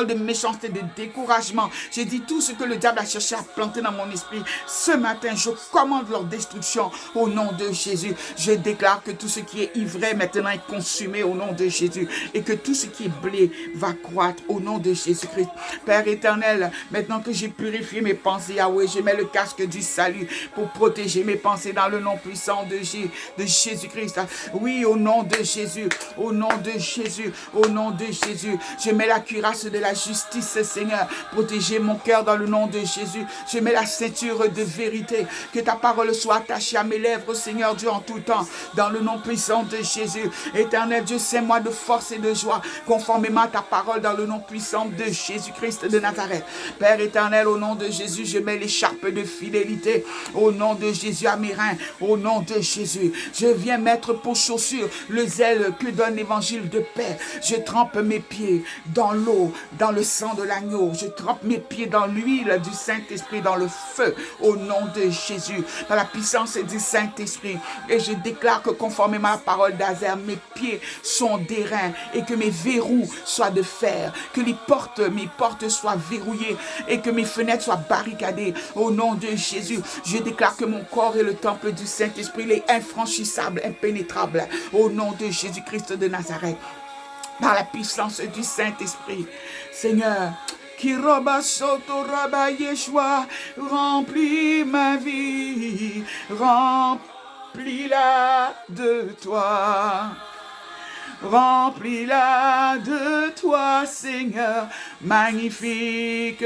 de méchanceté, de découragement, j'ai dit tout ce que le diable a cherché à planter dans mon esprit. Ce matin, je commande leur destruction au nom de Jésus. Je déclare que tout ce qui est ivraie maintenant est consumé au nom de Jésus, et que tout ce qui est blé va croître au nom de Jésus-Christ. Père éternel, maintenant que j'ai purifié mes pensées, Yahweh, je mets le casque du salut pour protéger mes pensées dans le nom puissant de Jésus-Christ. Oui, au nom de Jésus, au nom de Jésus, au nom de Jésus, je mets la cuirasse de la justice, Seigneur, protéger mon cœur dans le nom de Jésus. Je mets la ceinture de vérité, que ta parole soit attachée à mes lèvres, Seigneur Dieu, en tout temps, dans le nom puissant de Jésus. Éternel Dieu, sais-moi de force et de joie, conformément à ta parole, dans le nom puissant de Jésus-Christ de Nazareth. Père éternel, au nom de Jésus, je mets l'écharpe de fidélité au nom de Jésus à mes reins, au nom de Jésus. Je viens mettre pour chaussure le zèle que donne l'évangile de paix. Je trempe mes pieds dans l'eau, dans le sang de l'agneau. Je trempe mes pieds dans l'huile du Saint-Esprit, dans le feu, au nom de Jésus, dans la puissance du Saint-Esprit. Et je déclare que conformément à la parole d'Azer, mes pieds sont d'airain et que mes verrous soient de fer, que mes portes soient verrouillées et que mes fenêtres soient barricadées au nom de Jésus. Je déclare que mon corps est le temple du Saint-Esprit, il est infranchissable, impénétrable au nom de Jésus-Christ de Nazareth, par la puissance du Saint-Esprit. Seigneur, Kiroba soto raba Yeshua, remplis ma vie, remplis-la de toi. Remplis-la de toi, Seigneur, magnifique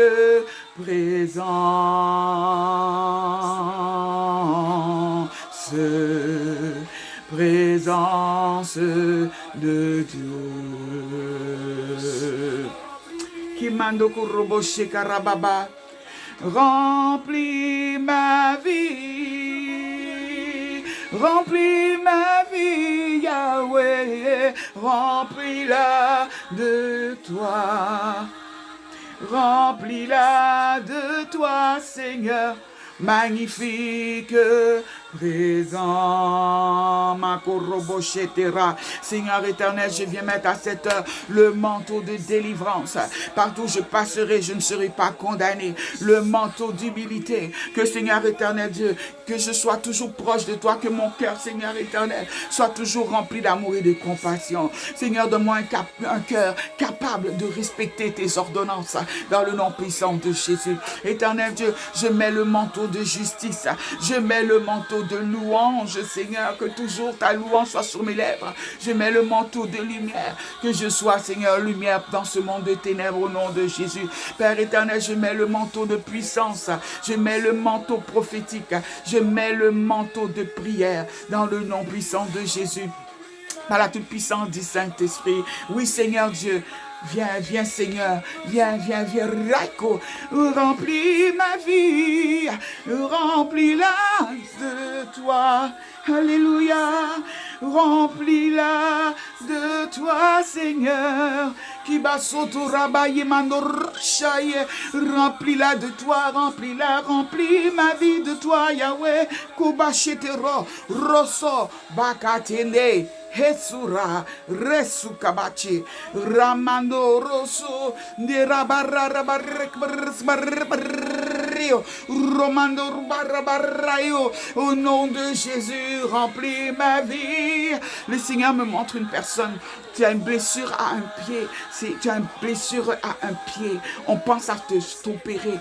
présence de Dieu. Kimando kurobo shekarababa, remplis ma vie, remplis ma vie, Yahweh, remplis-la de toi. Remplis-la de toi, Seigneur, magnifique présent. Seigneur éternel, je viens mettre à cette heure le manteau de délivrance. Partout où je passerai, je ne serai pas condamné. Le manteau d'humilité. Que Seigneur éternel Dieu, que je sois toujours proche de toi, que mon cœur, Seigneur éternel, soit toujours rempli d'amour et de compassion. Seigneur, donne-moi un cœur capable de respecter tes ordonnances dans le nom puissant de Jésus. Éternel Dieu, je mets le manteau de justice, je mets le manteau de louange, Seigneur, que toujours ta louange soit sur mes lèvres. Je mets le manteau de lumière, que je sois, Seigneur, lumière dans ce monde de ténèbres au nom de Jésus. Père éternel, je mets le manteau de puissance, je mets le manteau prophétique, je mets le manteau de prière dans le nom puissant de Jésus. Par la toute puissance du Saint-Esprit. Oui, Seigneur Dieu, viens, Seigneur, viens, Raiko, remplis ma vie, remplis-la de toi, alléluia, remplis-la de toi, Seigneur, remplis-la de toi, remplis ma vie de toi, Yahweh, Kubashetero, Rosso, Bakatende, Hesura, Resukabachi, Ramando Rosso, de Romando Barabarrayo, au nom de Jésus, remplis ma vie. Le Seigneur me montre une personne. Tu as une blessure à un pied. Tu as une blessure à un pied. On pense à t'opérer.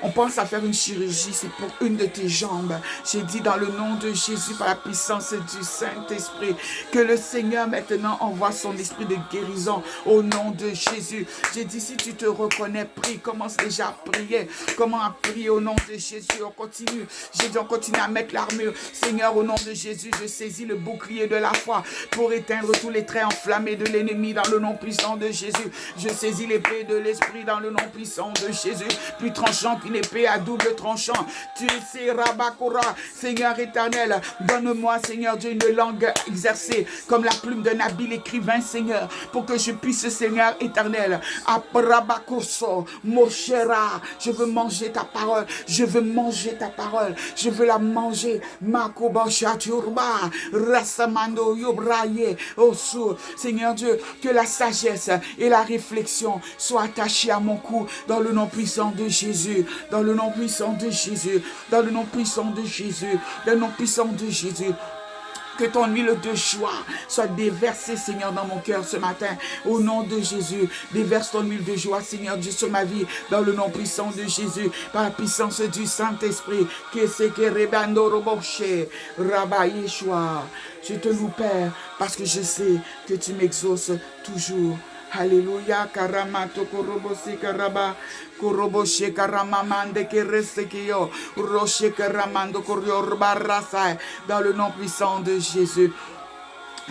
On pense à faire une chirurgie, c'est pour une de tes jambes. J'ai dit dans le nom de Jésus, par la puissance du Saint-Esprit, que le Seigneur maintenant envoie son esprit de guérison au nom de Jésus. J'ai dit, si tu te reconnais, prie, commence déjà à prier. Comment à prier au nom de Jésus? On continue. J'ai dit, on continue à mettre l'armure. Seigneur, au nom de Jésus, je saisis le bouclier de la foi pour éteindre tous les traits enflammés de l'ennemi dans le nom puissant de Jésus. Je saisis l'épée de l'esprit dans le nom puissant de Jésus, plus tranchant qu'une épée à double tranchant. Tu sais, Rabakura, Seigneur éternel, donne-moi, Seigneur Dieu, une langue exercée comme la plume d'un habile écrivain, Seigneur, pour que je puisse, Seigneur éternel, Abrabakurso, Moshera, je veux manger ta parole, je veux manger ta parole, je veux la manger. Makobasha Turba, Rasamando Yobraye, Osu, Seigneur Dieu, que la sagesse et la réflexion soient attachées à mon cou dans le nom puissant de Jésus, dans le nom puissant de Jésus, dans le nom puissant de Jésus, dans le nom puissant de Jésus. Que ton huile de joie soit déversée, Seigneur, dans mon cœur ce matin. Au nom de Jésus, déverse ton huile de joie, Seigneur Dieu, sur ma vie, dans le nom puissant de Jésus, par la puissance du Saint-Esprit. Que c'est que Rebando Roboche, Rabba Yeshua. Je te loue, Père, parce que je sais que tu m'exauces toujours. Alléluia, karamato korobose karaba, koroboshe karamamande keresekio, roche karamando korior barrasai, dans le nom puissant de Jésus.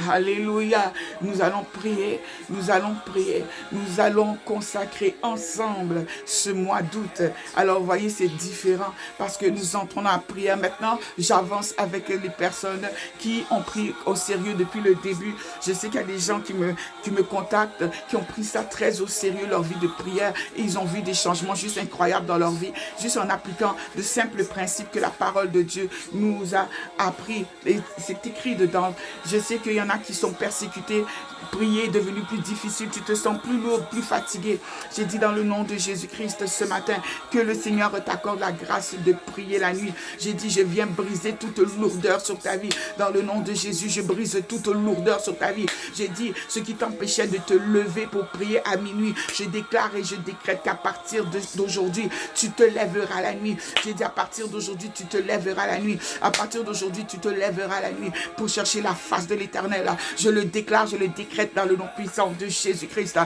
Alléluia, nous allons prier, nous allons prier, nous allons consacrer ensemble ce mois d'août. Alors vous voyez, c'est différent parce que nous entrons dans la prière maintenant. J'avance avec les personnes qui ont pris au sérieux depuis le début. Je sais qu'il y a des gens qui me contactent, qui ont pris ça très au sérieux, leur vie de prière, et ils ont vu des changements juste incroyables dans leur vie, juste en appliquant de simples principes que la parole de Dieu nous a appris. Et c'est écrit dedans. Je sais qu'il y en a qui sont persécutés, prier est devenu plus difficile, tu te sens plus lourd, plus fatigué. J'ai dit dans le nom de Jésus-Christ ce matin que le Seigneur t'accorde la grâce de prier la nuit. J'ai dit, je viens briser toute lourdeur sur ta vie. Dans le nom de Jésus, je brise toute lourdeur sur ta vie. J'ai dit, ce qui t'empêchait de te lever pour prier à minuit, je déclare et je décrète qu'à partir d'aujourd'hui, tu te lèveras la nuit. J'ai dit, à partir d'aujourd'hui, tu te lèveras la nuit. À partir d'aujourd'hui, tu te lèveras la nuit pour chercher la face de l'Éternel. Je le déclare, je le décrète dans le nom puissant de Jésus-Christ.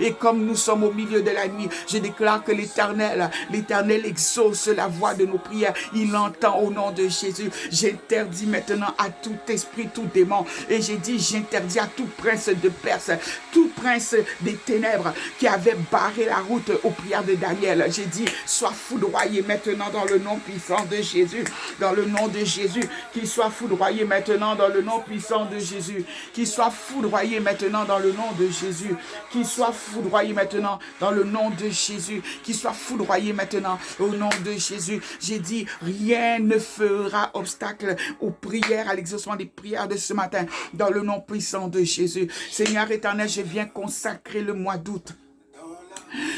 Et comme nous sommes au milieu de la nuit, je déclare que l'Éternel exauce la voix de nos prières. Il entend au nom de Jésus. J'interdis maintenant à tout esprit, tout démon. Et j'ai dit, j'interdis à tout prince de Perse, tout prince des ténèbres qui avait barré la route aux prières de Daniel. J'ai dit, sois foudroyé maintenant dans le nom puissant de Jésus. Dans le nom de Jésus, qu'il soit foudroyé maintenant dans le nom puissant de Jésus. Qu'il soit foudroyé maintenant dans le nom de Jésus. Qu'il soit foudroyé maintenant dans le nom de Jésus. Qu'il soit foudroyé maintenant au nom de Jésus. J'ai dit, rien ne fera obstacle aux prières, à l'exaucement des prières de ce matin dans le nom puissant de Jésus. Seigneur éternel, je viens consacrer le mois d'août.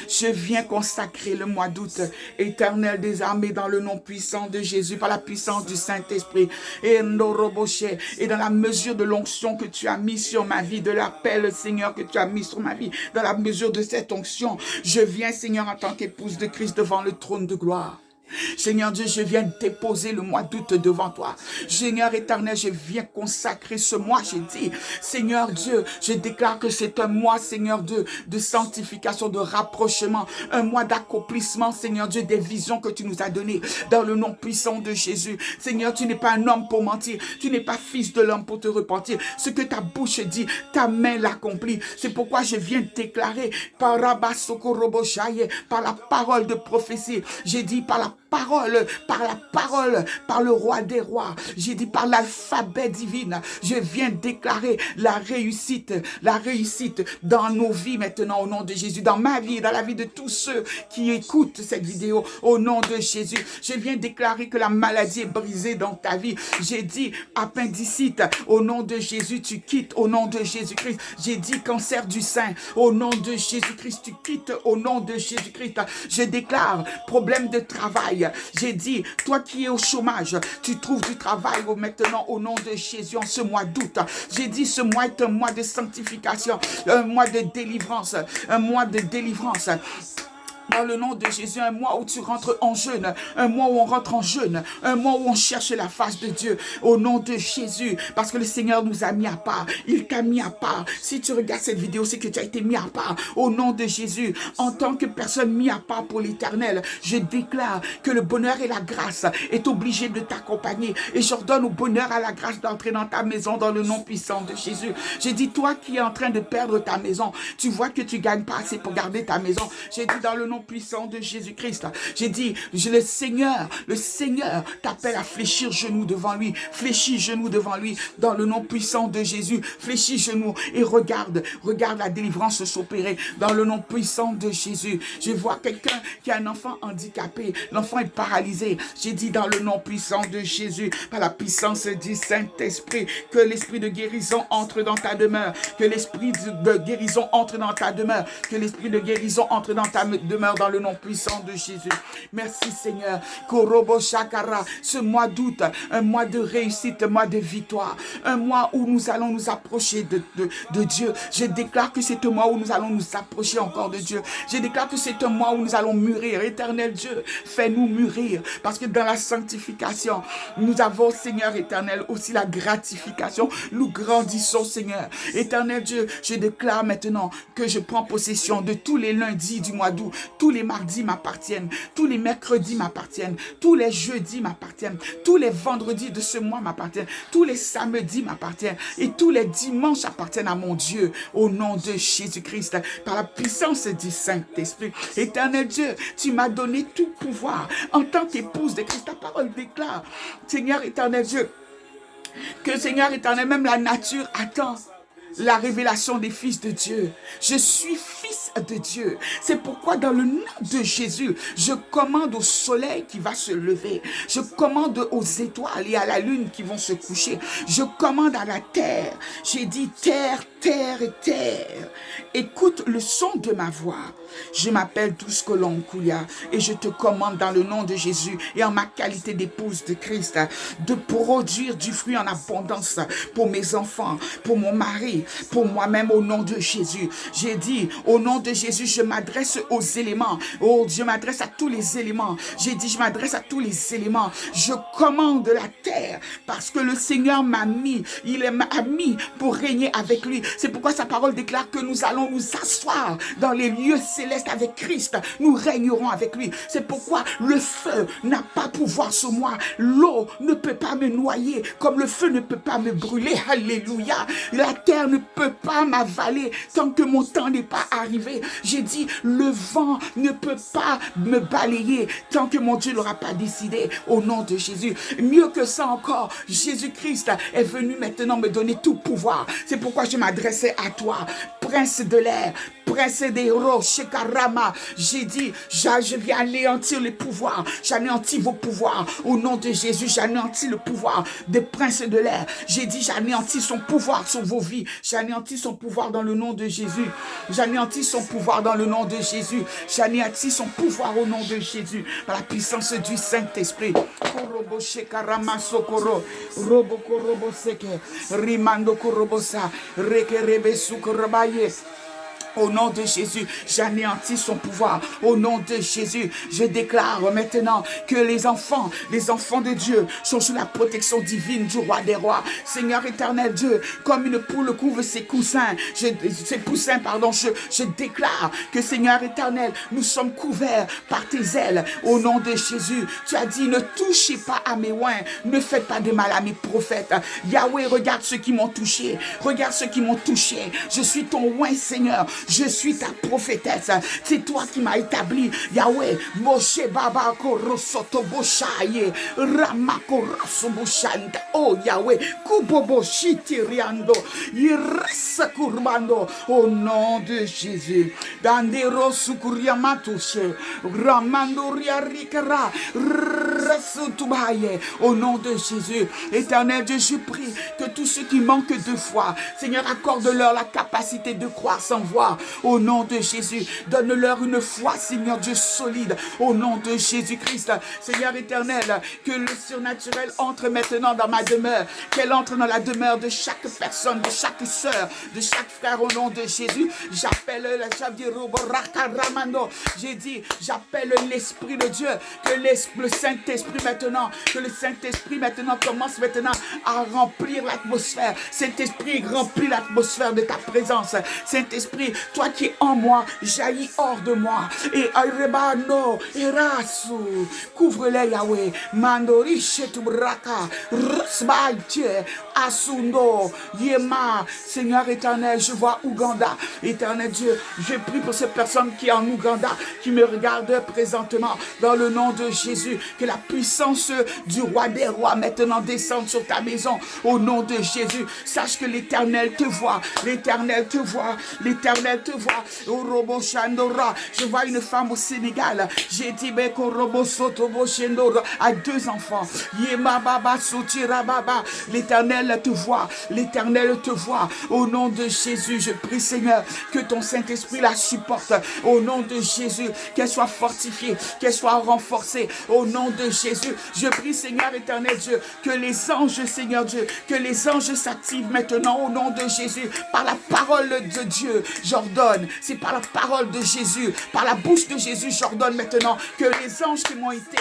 Je viens consacrer le mois d'août, Éternel des armées, dans le nom puissant de Jésus, par la puissance du Saint-Esprit. Et dans la mesure de l'onction que tu as mis sur ma vie, de l'appel, Seigneur, que tu as mis sur ma vie, dans la mesure de cette onction, je viens, Seigneur, en tant qu'épouse de Christ devant le trône de gloire. Seigneur Dieu, je viens déposer le mois d'août devant toi. Seigneur éternel, je viens consacrer ce mois. J'ai dit, Seigneur Dieu, je déclare que c'est un mois, Seigneur Dieu, de sanctification, de rapprochement, un mois d'accomplissement, Seigneur Dieu, des visions que tu nous as données dans le nom puissant de Jésus. Seigneur, tu n'es pas un homme pour mentir, tu n'es pas fils de l'homme pour te repentir. Ce que ta bouche dit, ta main l'accomplit. C'est pourquoi je viens déclarer par la parole de prophétie. J'ai dit par la parole, par le roi des rois. J'ai dit par l'alphabet divin, je viens déclarer la réussite dans nos vies maintenant au nom de Jésus, dans ma vie, dans la vie de tous ceux qui écoutent cette vidéo au nom de Jésus. Je viens déclarer que la maladie est brisée dans ta vie. J'ai dit appendicite, au nom de Jésus, tu quittes au nom de Jésus-Christ. J'ai dit cancer du sein, au nom de Jésus-Christ, tu quittes au nom de Jésus-Christ. Je déclare problème de travail, famille. J'ai dit, toi qui es au chômage, tu trouves du travail maintenant au nom de Jésus en ce mois d'août. J'ai dit, ce mois est un mois de sanctification, un mois de délivrance, un mois de délivrance. Dans le nom de Jésus, un mois où tu rentres en jeûne, un mois où on rentre en jeûne, un mois où on cherche la face de Dieu, au nom de Jésus, parce que le Seigneur nous a mis à part, il t'a mis à part. Si tu regardes cette vidéo, c'est que tu as été mis à part, au nom de Jésus, en tant que personne mis à part pour l'Éternel. Je déclare que le bonheur et la grâce est obligé de t'accompagner, et j'ordonne au bonheur et à la grâce d'entrer dans ta maison dans le nom puissant de Jésus. J'ai dit, toi qui es en train de perdre ta maison, tu vois que tu gagnes pas assez pour garder ta maison. J'ai dit, dans le nom puissant de Jésus-Christ, j'ai dit, le Seigneur t'appelle à fléchir genoux devant lui, fléchis genoux devant lui, dans le nom puissant de Jésus, fléchis genoux et regarde la délivrance s'opérer, dans le nom puissant de Jésus. Je vois quelqu'un qui a un enfant handicapé, l'enfant est paralysé, j'ai dit, dans le nom puissant de Jésus, par la puissance du Saint-Esprit, que l'esprit de guérison entre dans ta demeure, que l'esprit de guérison entre dans ta demeure, que l'esprit de guérison entre dans ta demeure, dans le nom puissant de Jésus. Merci Seigneur. Korobo Shakara, ce mois d'août, un mois de réussite, un mois de victoire, un mois où nous allons nous approcher de Dieu. Je déclare que c'est un mois où nous allons nous approcher encore de Dieu. Je déclare que c'est un mois où nous allons mûrir. Éternel Dieu, fais-nous mûrir, parce que dans la sanctification, nous avons, Seigneur éternel, aussi la gratification. Nous grandissons, Seigneur. Éternel Dieu, je déclare maintenant que je prends possession de tous les lundis du mois d'août. Tous les mardis m'appartiennent, tous les mercredis m'appartiennent, tous les jeudis m'appartiennent, tous les vendredis de ce mois m'appartiennent, tous les samedis m'appartiennent et tous les dimanches appartiennent à mon Dieu, au nom de Jésus-Christ, par la puissance du Saint-Esprit. Éternel Dieu, tu m'as donné tout pouvoir en tant qu'épouse de Christ. Ta parole déclare, Seigneur éternel Dieu, que Seigneur éternel, même la nature attend la révélation des fils de Dieu. Je suis fils de Dieu. C'est pourquoi dans le nom de Jésus, je commande au soleil qui va se lever. Je commande aux étoiles et à la lune qui vont se coucher. Je commande à la terre. J'ai dit terre, terre et terre. Écoute le son de ma voix. Je m'appelle Douce-Colombe-Koulia et je te commande dans le nom de Jésus et en ma qualité d'épouse de Christ de produire du fruit en abondance pour mes enfants, pour mon mari, pour moi-même au nom de Jésus. J'ai dit au nom de Jésus, je m'adresse aux éléments. Oh, je m'adresse à tous les éléments. J'ai dit, je m'adresse à tous les éléments. Je commande la terre parce que le Seigneur m'a mis, m'a mis pour régner avec lui. C'est pourquoi sa parole déclare que nous allons nous asseoir dans les lieux célestes avec Christ. Nous régnerons avec lui. C'est pourquoi le feu n'a pas pouvoir sur moi. L'eau ne peut pas me noyer comme le feu ne peut pas me brûler. Alléluia. La terre ne peut pas m'avaler tant que mon temps n'est pas arrivé. J'ai dit, le vent ne peut pas me balayer tant que mon Dieu ne l'aura pas décidé au nom de Jésus. Mieux que ça encore, Jésus-Christ est venu maintenant me donner tout pouvoir. C'est pourquoi je m'adressais à toi, prince de l'air, prince des roches, Shekarama. J'ai dit, je viens anéantir les pouvoirs. J'anéantis vos pouvoirs. Au nom de Jésus, j'anéantis le pouvoir des princes de l'air. J'ai dit, j'anéantis son pouvoir sur vos vies. J'anéantis son pouvoir dans le nom de Jésus. J'anéantis son pouvoir dans le nom de Jésus. J'anéantis son pouvoir au nom de Jésus. Par la puissance du Saint-Esprit. Korobo Shekarama Sokoro. Robo Korobo Seke. Rimando Korobosa. Rekerebe Sukorobaye. Au nom de Jésus, j'anéantis son pouvoir. Au nom de Jésus, je déclare maintenant que les enfants de Dieu sont sous la protection divine du roi des rois. Seigneur éternel Dieu, comme une poule couvre ses poussins, je déclare que Seigneur éternel, nous sommes couverts par tes ailes. Au nom de Jésus, tu as dit, ne touchez pas à mes oins, ne faites pas de mal à mes prophètes. Yahweh, regarde ceux qui m'ont touché. Regarde ceux qui m'ont touché. Je suis ton oint, Seigneur. Je suis ta prophétesse. C'est toi qui m'as établi. Yahweh, Moshe Baba Korosoto Boshaye, Ramako Rasobushanda. Oh Yahweh, Kubobo Shitiriando, Irasa Kurbando. Au nom de Jésus. Dandero Sukuriamatushe, Ramando Riarikara, Rasutubaye. Au nom de Jésus. Éternel Dieu, je prie que tous ceux qui manquent de foi, Seigneur, accorde-leur la capacité de croire sans voir. foi. Au nom de Jésus, donne-leur une foi, Seigneur Dieu, solide. Au nom de Jésus-Christ, Seigneur éternel, que le surnaturel entre maintenant dans ma demeure, qu'elle entre dans la demeure de chaque personne, de chaque sœur, de chaque frère. Au nom de Jésus, j'appelle la j'ai dit, j'appelle l'Esprit de Dieu, que le Saint-Esprit maintenant, que le Saint-Esprit maintenant commence maintenant à remplir l'atmosphère. Saint-Esprit, remplis l'atmosphère de ta présence. Saint-Esprit, toi qui es en moi, jaillis hors de moi. Et Arebano, Erasu, couvre-les Yahweh, Mandori Shetubraka, Rusbaïtie, Asundo, Yema, Seigneur éternel, je vois Ouganda, éternel Dieu, je prie pour ces personnes qui en Ouganda, qui me regardent présentement, dans le nom de Jésus, que la puissance du roi des rois maintenant descende sur ta maison, au nom de Jésus. Sache que l'Éternel te voit, l'Éternel te voit, l'Éternel te voit. Au Robo Chandora, je vois une femme au Sénégal, j'ai dit Beko Robo Sotobo Chandora, a 2 enfants, Yema Baba Soutira Baba, l'Éternel te voit, l'Éternel te voit, au nom de Jésus. Je prie Seigneur, que ton Saint-Esprit la supporte, au nom de Jésus, qu'elle soit fortifiée, qu'elle soit renforcée, au nom de Jésus. Je prie Seigneur éternel Dieu, que les anges, Seigneur Dieu, que les anges s'activent maintenant au nom de Jésus, par la parole de Dieu, j'ordonne, c'est par la parole de Jésus, par la bouche de Jésus, j'ordonne maintenant que les anges qui m'ont été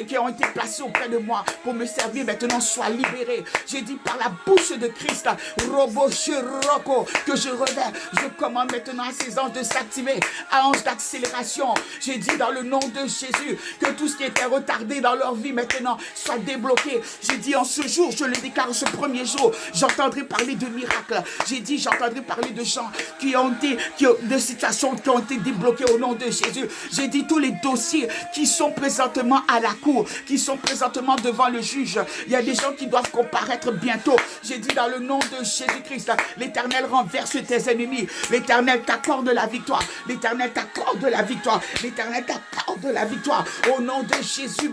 qui ont été placés auprès de moi pour me servir maintenant soient libérés. J'ai dit par la bouche de Christ, que je revers, je commande maintenant à ces anges de s'activer, à anges d'accélération. J'ai dit dans le nom de Jésus que tout ce qui était retardé dans leur vie maintenant soit débloqué. J'ai dit en ce jour, je le déclare, ce premier jour, j'entendrai parler de miracles. J'ai dit j'entendrai parler de gens de situations qui ont été débloquées au nom de Jésus. J'ai dit tous les dossiers qui sont présentement à la cour, qui sont présentement devant le juge. Il y a des gens qui doivent comparaître bientôt. J'ai dit dans le nom de Jésus-Christ, l'Éternel renverse tes ennemis. L'Éternel t'accorde la victoire. L'Éternel t'accorde la victoire. L'Éternel t'accorde la victoire. Au nom de Jésus,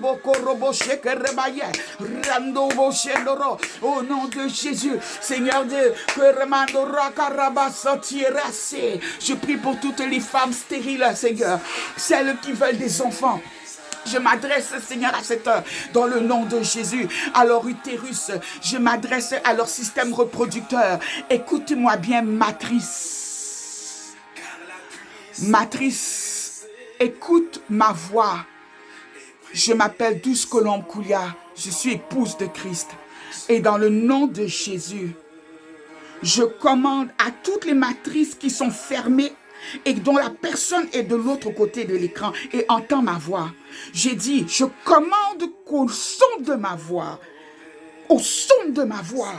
au nom de Jésus, Seigneur Dieu, je prie pour toutes les femmes stériles, Seigneur, celles qui veulent des enfants. Je m'adresse, Seigneur, à cette heure, dans le nom de Jésus, à leur utérus. Je m'adresse à leur système reproducteur. Écoute-moi bien, matrice. Matrice, écoute ma voix. Je m'appelle Douce Colombe Koulia. Je suis épouse de Christ. Et dans le nom de Jésus, je commande à toutes les matrices qui sont fermées et dont la personne est de l'autre côté de l'écran et entend ma voix. J'ai dit, je commande qu'au son de ma voix, au son de ma voix,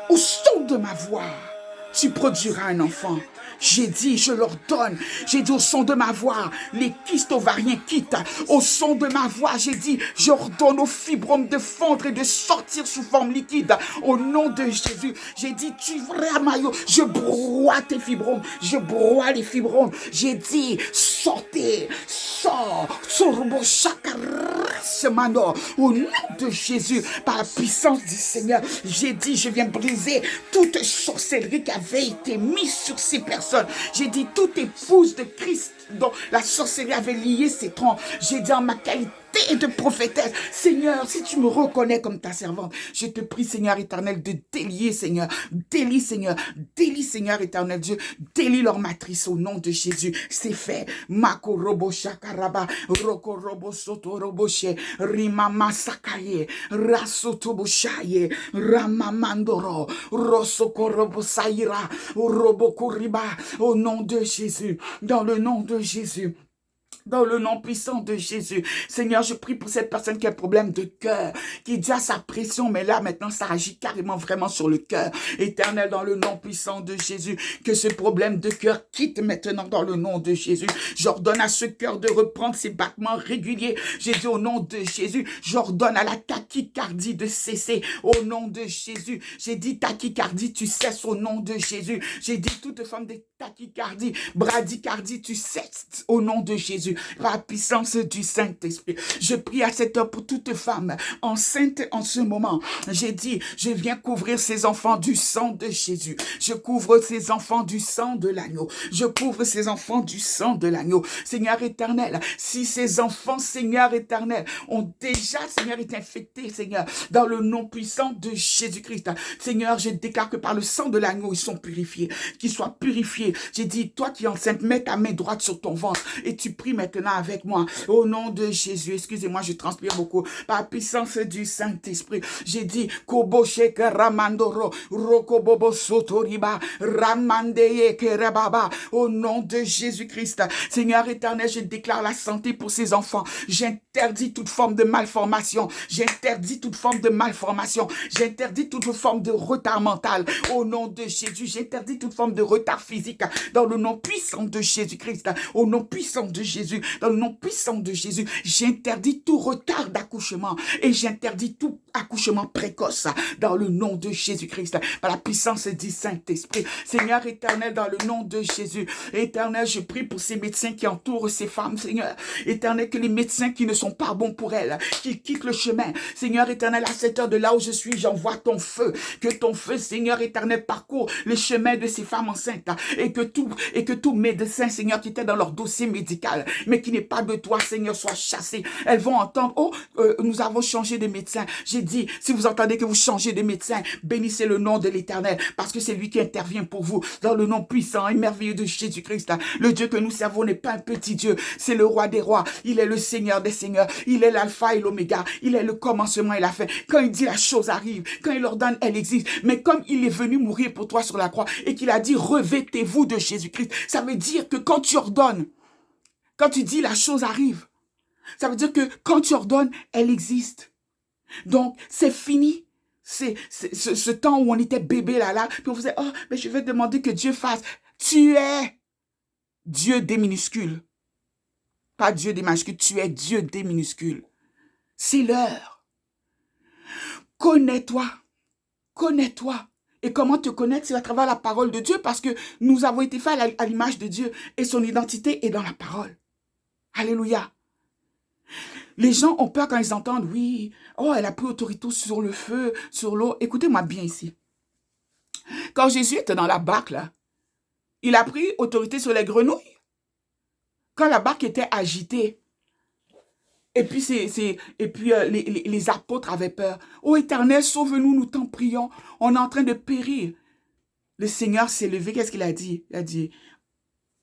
au son de ma voix, tu produiras un enfant. J'ai dit, je leur donne. J'ai dit au son de ma voix, les kystes ovariens quittent. Au son de ma voix, j'ai dit, j'ordonne aux fibromes de fondre et de sortir sous forme liquide. Au nom de Jésus, j'ai dit, tu vraiment, je broie tes fibromes. Je broie les fibromes. J'ai dit, sortez, sors, au nom de Jésus, par la puissance du Seigneur, j'ai dit, je viens briser toute sorcellerie qui avait été mise sur ces personnes. J'ai dit, toute épouse de Christ dont la sorcellerie avait lié ses troncs. J'ai dit en ma qualité de prophétesse, Seigneur, si tu me reconnais comme ta servante, je te prie, Seigneur éternel, de délier, Seigneur, délie, Seigneur éternel Dieu, délie leur matrice au nom de Jésus. C'est fait. Mako robo shakaraba, roko robo soto roboshe, rimama sakaye, rasoto boshaye, ramamandoro, rosoko robo saira, robo kuriba, au nom de Jésus, dans le nom de Jésus. Dans le nom puissant de Jésus. Seigneur, je prie pour cette personne qui a un problème de cœur, qui dit à sa pression, mais là, maintenant, ça agit carrément vraiment sur le cœur. Éternel, dans le nom puissant de Jésus, que ce problème de cœur quitte maintenant dans le nom de Jésus. J'ordonne à ce cœur de reprendre ses battements réguliers. J'ai dit au nom de Jésus, j'ordonne à la tachycardie de cesser au nom de Jésus. J'ai dit tachycardie, tu cesses au nom de Jésus. J'ai dit toute forme de tachycardie, bradycardie, tu cesses au nom de Jésus. Jésus, par la puissance du Saint-Esprit. Je prie à cette heure pour toute femme enceinte en ce moment. J'ai dit, je viens couvrir ces enfants du sang de Jésus. Je couvre ces enfants du sang de l'agneau. Je couvre ces enfants du sang de l'agneau. Seigneur éternel, si ces enfants, Seigneur éternel, ont déjà, Seigneur, été infectés, Seigneur, dans le nom puissant de Jésus-Christ. Seigneur, je déclare que par le sang de l'agneau, ils sont purifiés, qu'ils soient purifiés. J'ai dit, toi qui es enceinte, mets ta main droite sur ton ventre et tu pries maintenant avec moi. Au nom de Jésus, excusez-moi, je transpire beaucoup. Par la puissance du Saint-Esprit, j'ai dit, Kobo Sheke Ramandoro, Rokobobo Sotoriba, Ramandeye Kerebaba. Au nom de Jésus-Christ, Seigneur éternel, je déclare la santé pour ces enfants. J'interdis toute forme de malformation. J'interdis toute forme de malformation. J'interdis toute forme de retard mental. Au nom de Jésus, j'interdis toute forme de retard physique. Dans le nom puissant de Jésus-Christ. Au nom puissant de Jésus. Dans le nom puissant de Jésus. J'interdis tout retard d'accouchement. Et j'interdis tout accouchement précoce. Dans le nom de Jésus-Christ. Par la puissance du Saint-Esprit. Seigneur éternel, dans le nom de Jésus. Éternel, je prie pour ces médecins qui entourent ces femmes, Seigneur. Éternel, que les médecins qui ne sont pas bons pour elles, qu'ils quittent le chemin. Seigneur éternel, à cette heure de là où je suis, j'envoie ton feu. Que ton feu, Seigneur éternel, parcourt les chemins de ces femmes enceintes. Et que tout médecin, Seigneur, qui était dans leur dossier médical, mais qui n'est pas de toi, Seigneur, soit chassé. Elles vont entendre, nous avons changé de médecin. J'ai dit, si vous entendez que vous changez de médecin, bénissez le nom de l'Éternel, parce que c'est lui qui intervient pour vous, dans le nom puissant et merveilleux de Jésus-Christ. Le Dieu que nous servons n'est pas un petit Dieu, c'est le roi des rois. Il est le Seigneur des seigneurs. Il est l'alpha et l'oméga. Il est le commencement et la fin. Quand il dit la chose arrive, quand il ordonne, elle existe. Mais comme il est venu mourir pour toi sur la croix et qu'il a dit revêtez-vous de Jésus-Christ, ça veut dire que quand tu ordonnes, quand tu dis la chose arrive, ça veut dire que quand tu ordonnes, elle existe. Donc, c'est fini. C'est ce temps où on était bébé là, puis on faisait, oh, mais je vais demander que Dieu fasse. Tu es Dieu des minuscules. Pas Dieu des majuscules, tu es Dieu des minuscules. C'est l'heure. Connais-toi. Connais-toi. Et comment te connaître, c'est à travers la parole de Dieu, parce que nous avons été faits à l'image de Dieu et son identité est dans la parole. Alléluia. Les gens ont peur quand ils entendent, oui, oh, elle a pris autorité sur le feu, sur l'eau. Écoutez-moi bien ici. Quand Jésus était dans la barque, là, il a pris autorité sur les grenouilles. Quand la barque était agitée, et puis, les apôtres avaient peur. Ô Éternel, sauve-nous, nous t'en prions. On est en train de périr. Le Seigneur s'est levé. Qu'est-ce qu'il a dit? Il a dit,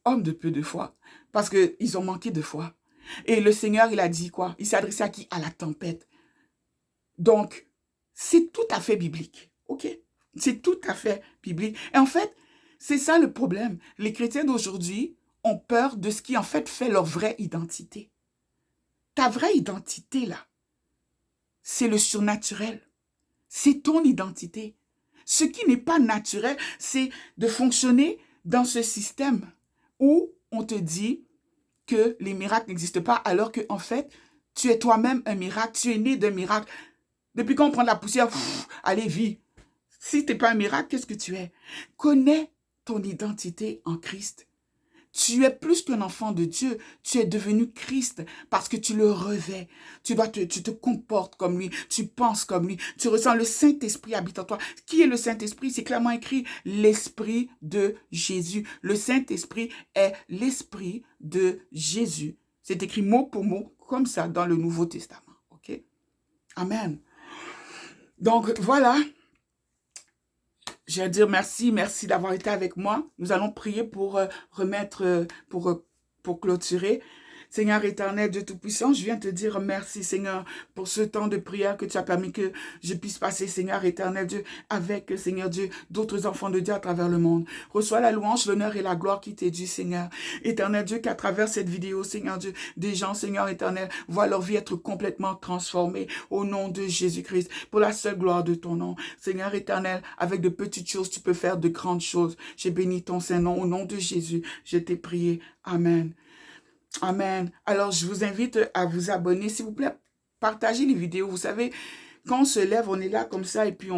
homme de peu de foi. Parce qu'ils ont manqué de foi. Et le Seigneur, il a dit quoi? Il s'est adressé à qui? À la tempête. Donc, c'est tout à fait biblique. OK? C'est tout à fait biblique. Et en fait, c'est ça le problème. Les chrétiens d'aujourd'hui ont peur de ce qui en fait leur vraie identité. Ta vraie identité, là, c'est le surnaturel. C'est ton identité. Ce qui n'est pas naturel, c'est de fonctionner dans ce système où on te dit que les miracles n'existent pas, alors que en fait, tu es toi-même un miracle, tu es né d'un miracle. Depuis qu'on prend de la poussière, allez, vis. Si tu n'es pas un miracle, qu'est-ce que tu es? Connais ton identité en Christ. Tu es plus qu'un enfant de Dieu. Tu es devenu Christ parce que tu le revêts. Tu te comportes comme lui. Tu penses comme lui. Tu ressens le Saint-Esprit habite en toi. Qui est le Saint-Esprit? C'est clairement écrit l'Esprit de Jésus. Le Saint-Esprit est l'Esprit de Jésus. C'est écrit mot pour mot comme ça dans le Nouveau Testament. OK? Amen. Donc, voilà. Je vais dire merci d'avoir été avec moi. Nous allons prier pour pour clôturer. Seigneur éternel, Dieu Tout-Puissant, je viens te dire merci, Seigneur, pour ce temps de prière que tu as permis que je puisse passer, Seigneur éternel, Dieu, avec, Seigneur Dieu, d'autres enfants de Dieu à travers le monde. Reçois la louange, l'honneur et la gloire qui t'est due, Seigneur. Éternel Dieu, qu'à travers cette vidéo, Seigneur Dieu, des gens, Seigneur éternel, voient leur vie être complètement transformée au nom de Jésus-Christ, pour la seule gloire de ton nom. Seigneur éternel, avec de petites choses, tu peux faire de grandes choses. J'ai béni ton Saint-Nom au nom de Jésus. Je t'ai prié. Amen. Amen. Alors, je vous invite à vous abonner. S'il vous plaît, partagez les vidéos. Vous savez, quand on se lève, on est là comme ça et puis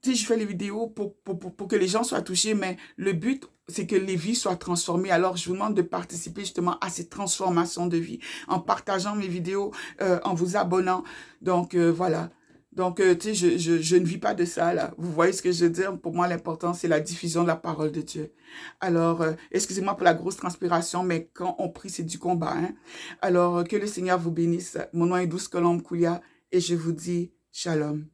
tu sais, je fais les vidéos pour que les gens soient touchés, mais le but, c'est que les vies soient transformées. Alors, je vous demande de participer justement à cette transformation de vie en partageant mes vidéos, en vous abonnant. Donc, voilà. Donc, tu sais, je ne vis pas de ça, là. Vous voyez ce que je veux dire? Pour moi, l'important, c'est la diffusion de la parole de Dieu. Alors, excusez-moi pour la grosse transpiration, mais quand on prie, c'est du combat, hein? Alors, que le Seigneur vous bénisse. Mon nom est Douce Colombe Koulia et je vous dis shalom.